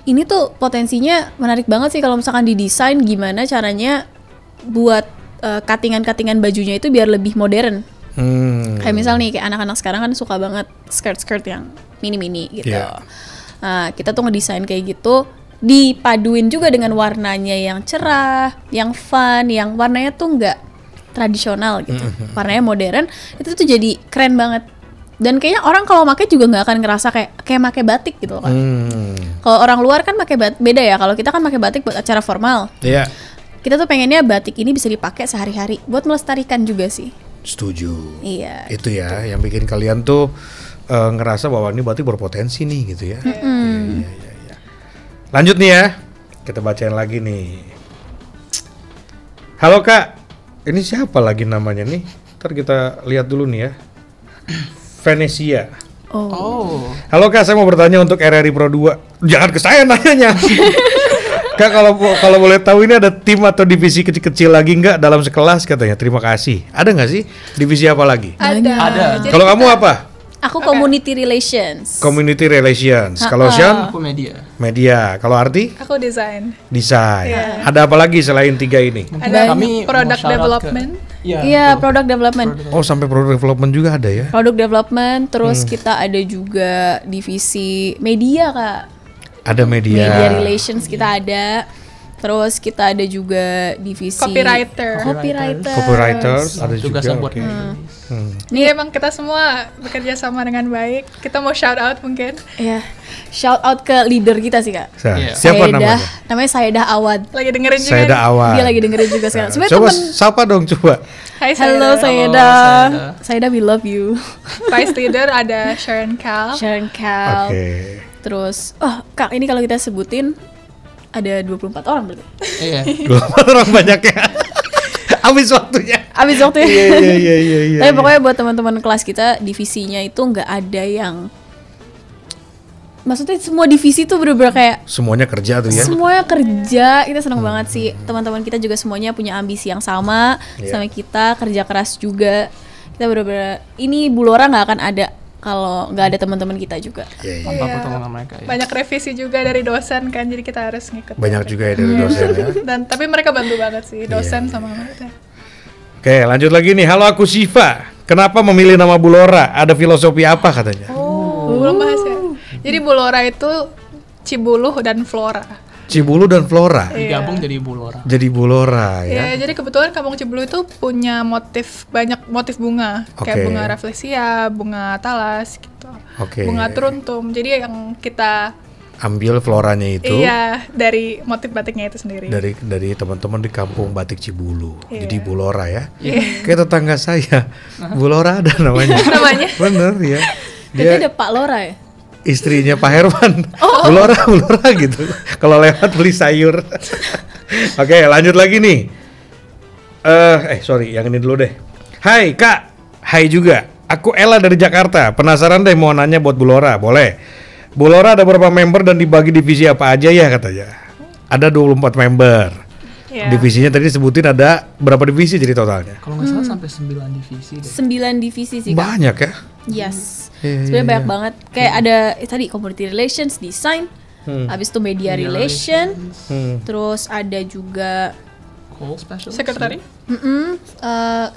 ini tuh potensinya menarik banget sih kalau misalkan didesain gimana caranya buat cuttingan-cuttingan bajunya itu biar lebih modern. Kayak misal nih, kayak anak-anak sekarang kan suka banget skirt-skirt yang mini-mini gitu. Nah, kita tuh ngedesain kayak gitu, dipaduin juga dengan warnanya yang cerah, yang fun, yang warnanya tuh nggak tradisional gitu. Warnanya modern, itu tuh jadi keren banget. Dan kayaknya orang kalau pakai juga nggak akan ngerasa kayak pakai batik gitu kan. Kalau orang luar kan pakai beda ya. Kalau kita kan pakai batik buat acara formal. Kita tuh pengennya batik ini bisa dipakai sehari-hari buat melestarikan juga sih. Setuju. Iya. Itu ya yang bikin kalian tuh ngerasa bahwa ini batik berpotensi nih gitu ya. Iya. Lanjut nih ya. Kita bacain lagi nih. Halo Kak. Ini siapa lagi namanya nih? Ntar kita lihat dulu nih ya. Venesia. Halo Kak, saya mau bertanya untuk RRI Pro 2. Jangan ke saya nanyanya. Kak, kalau boleh tahu ini ada tim atau divisi kecil-kecil lagi nggak dalam sekelas katanya? Terima kasih. Ada nggak sih divisi apa lagi? Ada. Kalau kamu apa? Aku community relations. Community relations. Kalau Sean? Aku Media. Kalau Arti? Aku desain. Desain. Ada apa lagi selain 3 ini? Ada product development. Iya, product development. Oh, sampai product development juga ada ya? Product development, terus kita ada juga divisi media, Kak. Ada media relations kita ada. Terus kita ada juga divisi copywriters ada juga. Ini emang kita semua bekerja sama dengan baik. Kita mau shout out mungkin. Iya. Shout out ke leader kita sih, Kak. Siapa namanya? Namanya Saedah Awad. Lagi dengerin juga. Saedah Awad. Dia lagi dengerin juga sekarang. Coba sapa dong coba. Hai Halo Saedah. Saedah, we love you. Vice leader ada Sharon Cal. Oke. Terus, Kak, ini kalau kita sebutin ada 24 orang berarti. Iya. 24 orang banyaknya. Habis waktunya. Iya. Tapi pokoknya buat teman-teman kelas kita, divisinya itu nggak ada yang, maksudnya semua divisi tuh bener-bener kayak semuanya kerja tuh ya. Semuanya kerja. Kita seneng banget sih. Teman-teman kita juga semuanya punya ambisi yang sama sama kita, kerja keras juga. Kita bener-bener, ini Bulora nggak akan ada kalau nggak ada teman-teman kita juga. Banyak revisi juga dari dosen kan, jadi kita harus ngikut. Banyak juga ya dari dosen ya. Dan tapi mereka bantu banget sih, dosen sama mereka. Oke, lanjut lagi nih. Halo, aku Siva. Kenapa memilih nama Bulora? Ada filosofi apa katanya? Belum bahas ya. Jadi Bulora itu Cibuluh dan Flora. Cibulu dan Flora digabung jadi Bulora. Jadi Bulora ya. Jadi kebetulan Kampung Cibulu itu punya banyak motif bunga, kayak bunga rafflesia, bunga talas gitu. Bunga truntum. Jadi yang kita ambil floranya itu dari motif batiknya itu sendiri. Dari teman-teman di Kampung Batik Cibulu. Jadi Bulora ya. Kayak tetangga saya. Bulora ada namanya. Bener ya. Dia ada Pak Lora ya? Istrinya Pak Herman. Bulora gitu. Kalau lewat beli sayur. Oke, lanjut lagi nih. Sorry, yang ini dulu deh. Hai Kak, hai juga. Aku Ella dari Jakarta. Penasaran deh mau nanya buat Bulora, boleh? Bulora ada berapa member dan dibagi divisi apa aja ya katanya? Ada 24 member. Divisinya tadi sebutin ada berapa divisi jadi totalnya? Kalau nggak salah sampai 9 divisi deh. 9 divisi sih, Kak. Banyak ya? Yes. Sebenarnya banyak banget. Kayak ada tadi community relations, design, habis itu media relations, terus ada juga sekretari.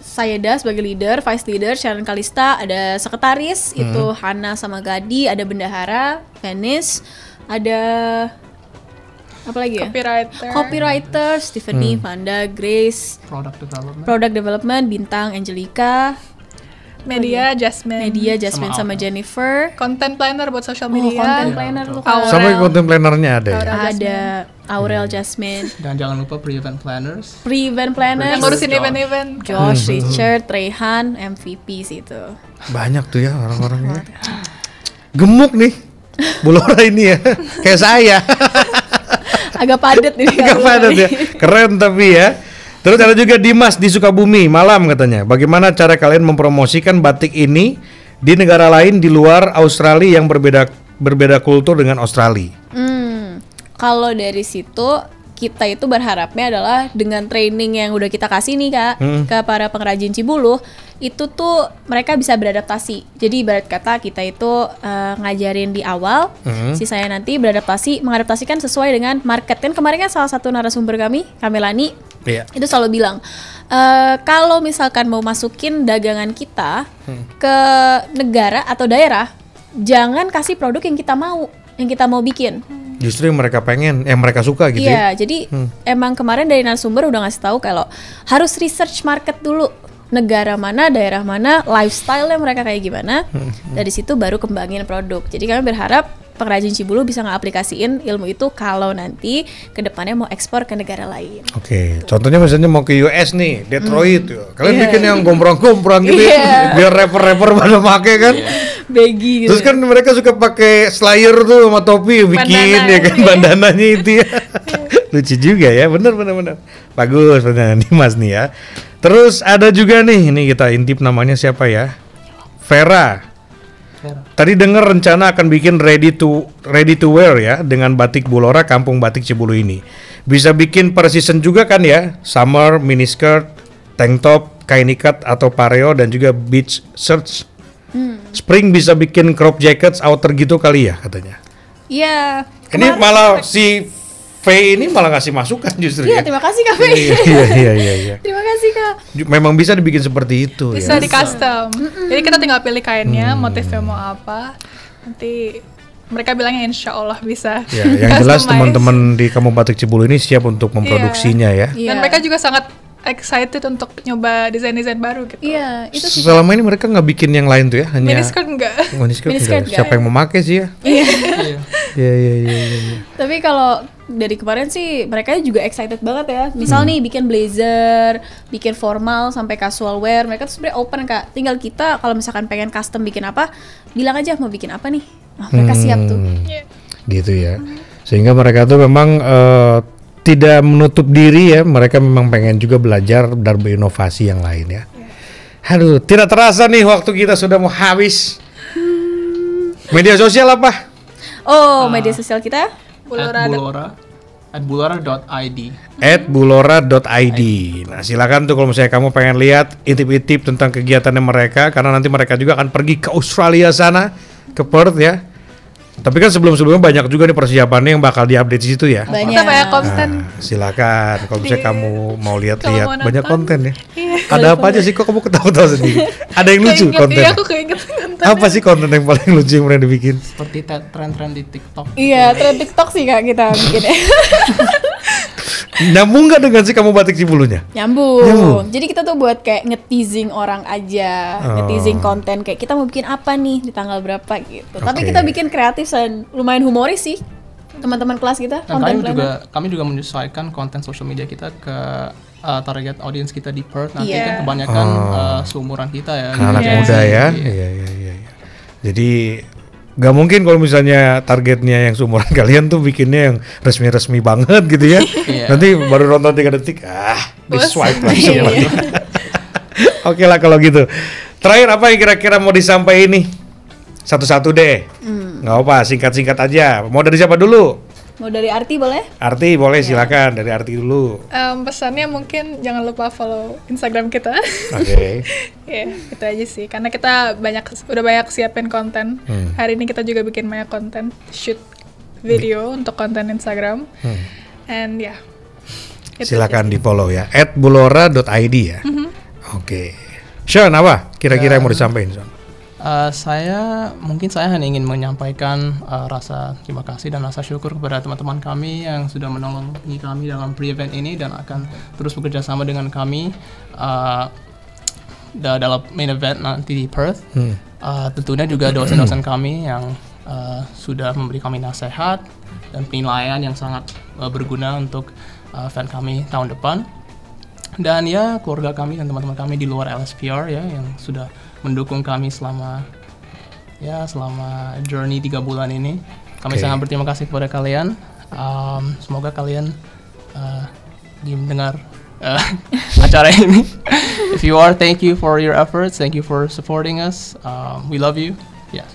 Saedah sebagai leader, vice leader, Sharon Kalista, ada sekretaris itu Hana sama Gadi, ada bendahara, Venice, ada apa lagi ya? Copywriter, Stephanie, Vanda, Grace, product development, Bintang, Angelica, media Jasmine sama Jennifer, content planner buat social media, content planner tuh sampai content plannernya ada Aurel Jasmine, dan jangan lupa pre-event planners yang ngurusin event-event, Josh, Richard, Rayhan, MVP sih itu. Banyak tuh ya orang-orangnya. Gemuk nih Bulora ini ya, kayak saya. Agak padat nih. Ya. Keren tapi ya. Terus ada juga Dimas di Sukabumi, malam katanya. Bagaimana cara kalian mempromosikan batik ini di negara lain di luar Australia yang berbeda kultur dengan Australia? Kalau dari situ kita itu berharapnya adalah dengan training yang udah kita kasih nih Kak ke para pengrajin Cibuluh, itu tuh mereka bisa beradaptasi. Jadi ibarat kata kita itu ngajarin di awal, sisanya nanti mengadaptasikan sesuai dengan market. Kan kemarin kan salah satu narasumber kami, Kamelani, itu selalu bilang, kalau misalkan mau masukin dagangan kita ke negara atau daerah, jangan kasih produk yang kita mau bikin. Justru yang mereka pengen, yang mereka suka gitu. Iya, jadi emang kemarin dari narasumber udah ngasih tahu kalau harus research market dulu, negara mana, daerah mana, lifestyle-nya mereka kayak gimana. Dari situ baru kembangin produk. Jadi kami berharap pengrajin Cibuluh bisa ngeaplikasiin ilmu itu kalau nanti kedepannya mau ekspor ke negara lain. Oke, contohnya misalnya mau ke US nih, Detroit, kalian bikin yang gombrang-gombrang gitu, biar rapper-rapper pada make kan. Baggy gitu. Terus kan mereka suka pakai slayer tuh sama topi, bikin bandana, ya kan bandananya itu ya. Lucu juga ya, bener. Bagus bener nih Mas nih ya. Terus ada juga nih, ini kita intip namanya siapa ya? Vera. Tadi dengar rencana akan bikin ready to wear ya dengan batik Bulora Kampung Batik Cibuluh ini. Bisa bikin per season juga kan ya? Summer, miniskirt, tank top, kain ikat atau pareo dan juga beach shirts. Spring bisa bikin crop jackets, outer gitu kali ya katanya. Iya. Ini malah si V ini malah ngasih masukan justru. Iya, terima kasih Kak V. Iya. Terima kasih Kak. Memang bisa dibikin seperti itu. Bisa di custom. Jadi kita tinggal pilih kainnya, motifnya mau apa. Nanti mereka bilangnya insya Allah bisa. Ya, yang jelas teman-teman di Kampung Batik Cibuluh ini siap untuk memproduksinya ya. Dan mereka juga sangat excited untuk nyoba desain-desain baru gitu. Iya, itu selama ini mereka nggak bikin yang lain tuh ya, hanya miniskirt enggak. Miniskirt siapa yang mau pakai sih ya? Iya. Tapi kalau dari kemarin sih mereka juga excited banget ya. Misal nih bikin blazer, bikin formal sampai casual wear, mereka tuh sebenarnya open Kak. Tinggal kita kalau misalkan pengen custom bikin apa, bilang aja mau bikin apa nih. Mereka siap tuh. Gitu ya. Sehingga mereka tuh memang tidak menutup diri ya, mereka memang pengen juga belajar dan berinovasi yang lain ya. Aduh, tidak terasa nih waktu kita sudah mau habis. Media sosial apa? Media sosial kita @bulora.id. @bulora.id. Nah, silakan tuh kalau misalnya kamu pengen lihat intip-intip tentang kegiatannya mereka, karena nanti mereka juga akan pergi ke Australia sana, ke Perth ya. Tapi kan sebelum-sebelumnya banyak juga nih persiapannya yang bakal diupdate di situ ya. Banyak konten. Silakan kalau misalnya kamu mau lihat-lihat banyak konten ya. Ada apa aja sih kok kamu ketawa-tawa sendiri? Ada yang lucu konten. Iya, aku keinget konten. Apa sih konten yang paling lucu yang pernah dibikin? Seperti tren-tren di TikTok. Iya, tren TikTok sih Kak kita bikin. Nyambung nggak dengan si Kampung Batik Cibuluhnya? Nyambung. Jadi kita tuh buat kayak nge-teasing orang aja, nge-teasing konten kayak kita mau bikin apa nih di tanggal berapa gitu. Tapi kita bikin kreatif dan lumayan humoris sih teman-teman kelas kita. Dan kami juga menyesuaikan konten social media kita ke target audience kita di Perth. Nanti kan kebanyakan seumuran kita ya. Anak muda ya. Iya. Jadi gak mungkin kalau misalnya targetnya yang seumuran kalian tuh bikinnya yang resmi-resmi banget gitu ya. Nanti baru nonton 3 detik, di swipe langsung. Oke lah kalau gitu. Terakhir apa yang kira-kira mau disampaikan nih? Satu-satu deh. Gak apa, singkat-singkat aja. Mau dari siapa dulu? Mau dari Arti boleh? Arti boleh, silakan dari Arti dulu. Pesannya mungkin jangan lupa follow Instagram kita. Oke. Ya, itu aja sih. Karena kita udah banyak siapin konten. Hari ini kita juga bikin banyak konten, shoot video untuk konten Instagram. And ya. Silakan di follow ya. @bulora.id ya. Oke. Sean, apa kira-kira yang mau disampaikan, Sean? Saya hanya ingin menyampaikan rasa terima kasih dan rasa syukur kepada teman-teman kami yang sudah menolong kami dalam pre-event ini dan akan terus bekerja sama dengan kami dalam main event nanti di Perth. Tentunya juga dosen-dosen kami yang sudah memberi kami nasihat dan penilaian yang sangat berguna untuk event kami tahun depan. Dan ya keluarga kami dan teman-teman kami di luar LSPR ya yang sudah mendukung kami selama journey 3 bulan ini. Kami sangat berterima kasih kepada kalian. Semoga kalian mendengar acara ini. If you are, thank you for your efforts. Thank you for supporting us. We love you. Yeah.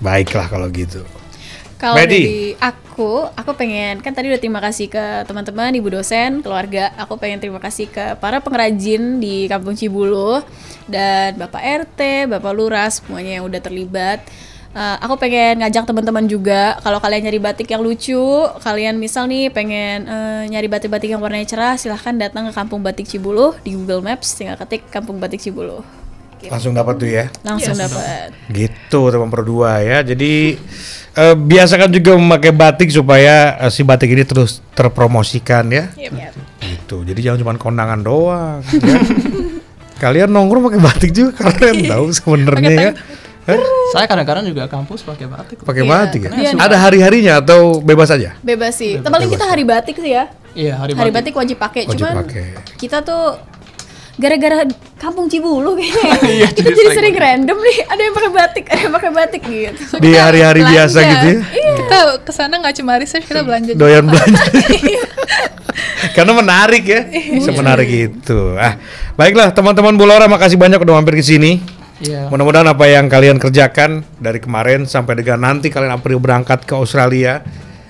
Baiklah kalau gitu. Kalau Medi. dari aku pengen, kan tadi udah terima kasih ke teman-teman, ibu dosen, keluarga. Aku pengen terima kasih ke para pengrajin di Kampung Cibuluh dan Bapak RT, Bapak Lurah, semuanya yang udah terlibat. Aku pengen ngajak teman-teman juga, kalau kalian nyari batik yang lucu, kalian misal nih pengen nyari batik-batik yang warnanya cerah, silahkan datang ke Kampung Batik Cibuluh di Google Maps, tinggal ketik Kampung Batik Cibuluh. Gitu. Langsung dapat tuh ya. Langsung dapat. Gitu teman Pro 2 ya. Jadi biasakan juga memakai batik supaya si batik ini terus terpromosikan ya. Yep. Gitu. Jadi jangan cuma kondangan doang. Ya. Kalian nongkrong pakai batik juga keren tahu sebenarnya ya. Saya kadang-kadang juga kampus pakai batik. Pakai Iya, batik ya? iya. Ada hari-harinya atau bebas aja? Bebas sih. Paling kita hari batik sih ya. Iya, Hari batik wajib pakai. Wajib Cuman pakai. kita tuh gara-gara Kampung Cibuluh kayaknya Iya, kita jadi sering random nih, ada yang pakai batik gitu. Di hari-hari biasa Belanja. gitu ya? Kita kesana nggak cuma research, kita belanja. Doyan belanja. Karena menarik ya. Semenarik itu. Baiklah teman-teman Bulora, makasih banyak udah mampir ke sini. Iya. Mudah-mudahan apa yang kalian kerjakan dari kemarin sampai dengan nanti kalian April berangkat ke Australia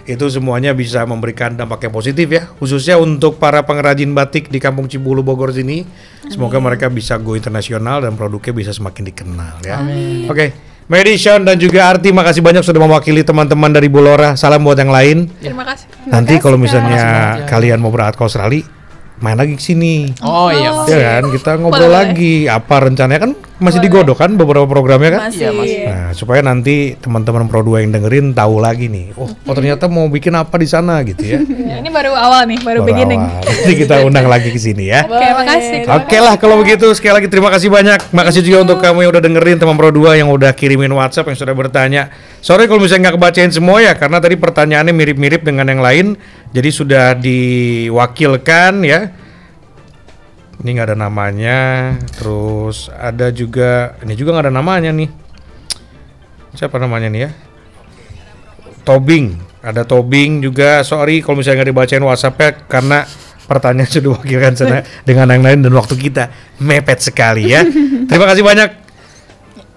itu semuanya bisa memberikan dampak yang positif ya, khususnya untuk para pengrajin batik di Kampung Cibuluh Bogor sini. Semoga mereka bisa go internasional dan produknya bisa semakin dikenal ya. Oke, Medi, Sean dan juga Arti, makasih banyak sudah mewakili teman-teman dari Bulora. Salam buat yang lain. Terima kasih. Nanti kalau misalnya Makasih. kalian mau berangkat ke Australia, main lagi ke sini. Oh iya. Ya kan, kita ngobrol Boleh. lagi apa rencananya, kan masih digodok kan beberapa programnya kan? Masih. Nah, supaya nanti teman-teman Pro 2 yang dengerin tahu lagi nih. Oh, ternyata mau bikin apa di sana gitu ya. Ya, ini baru awal nih, baru beginning. awal. Nanti kita undang lagi ke sini ya. Oke, makasih. Oke lah kalau begitu, sekali lagi terima kasih banyak. Makasih juga untuk kamu yang udah dengerin, teman Pro 2 yang udah kirimin WhatsApp, yang sudah bertanya. Sorry kalau misalnya nggak kebacain semua ya, karena tadi pertanyaannya mirip-mirip dengan yang lain. Jadi sudah diwakilkan ya. Ini nggak ada namanya. Terus ada juga, ini juga nggak ada namanya nih. Siapa namanya nih ya? Tobing. Ada Tobing juga. Sorry kalau misalnya nggak dibacain WhatsApp-nya karena pertanyaan sudah diwakilkan sana dengan yang lain dan waktu kita mepet sekali ya. Terima kasih banyak.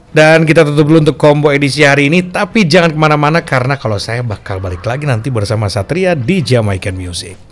Dan kita tutup dulu untuk combo edisi hari ini. Tapi jangan kemana-mana karena kalau saya bakal balik lagi nanti bersama Satria di Jamaican Music.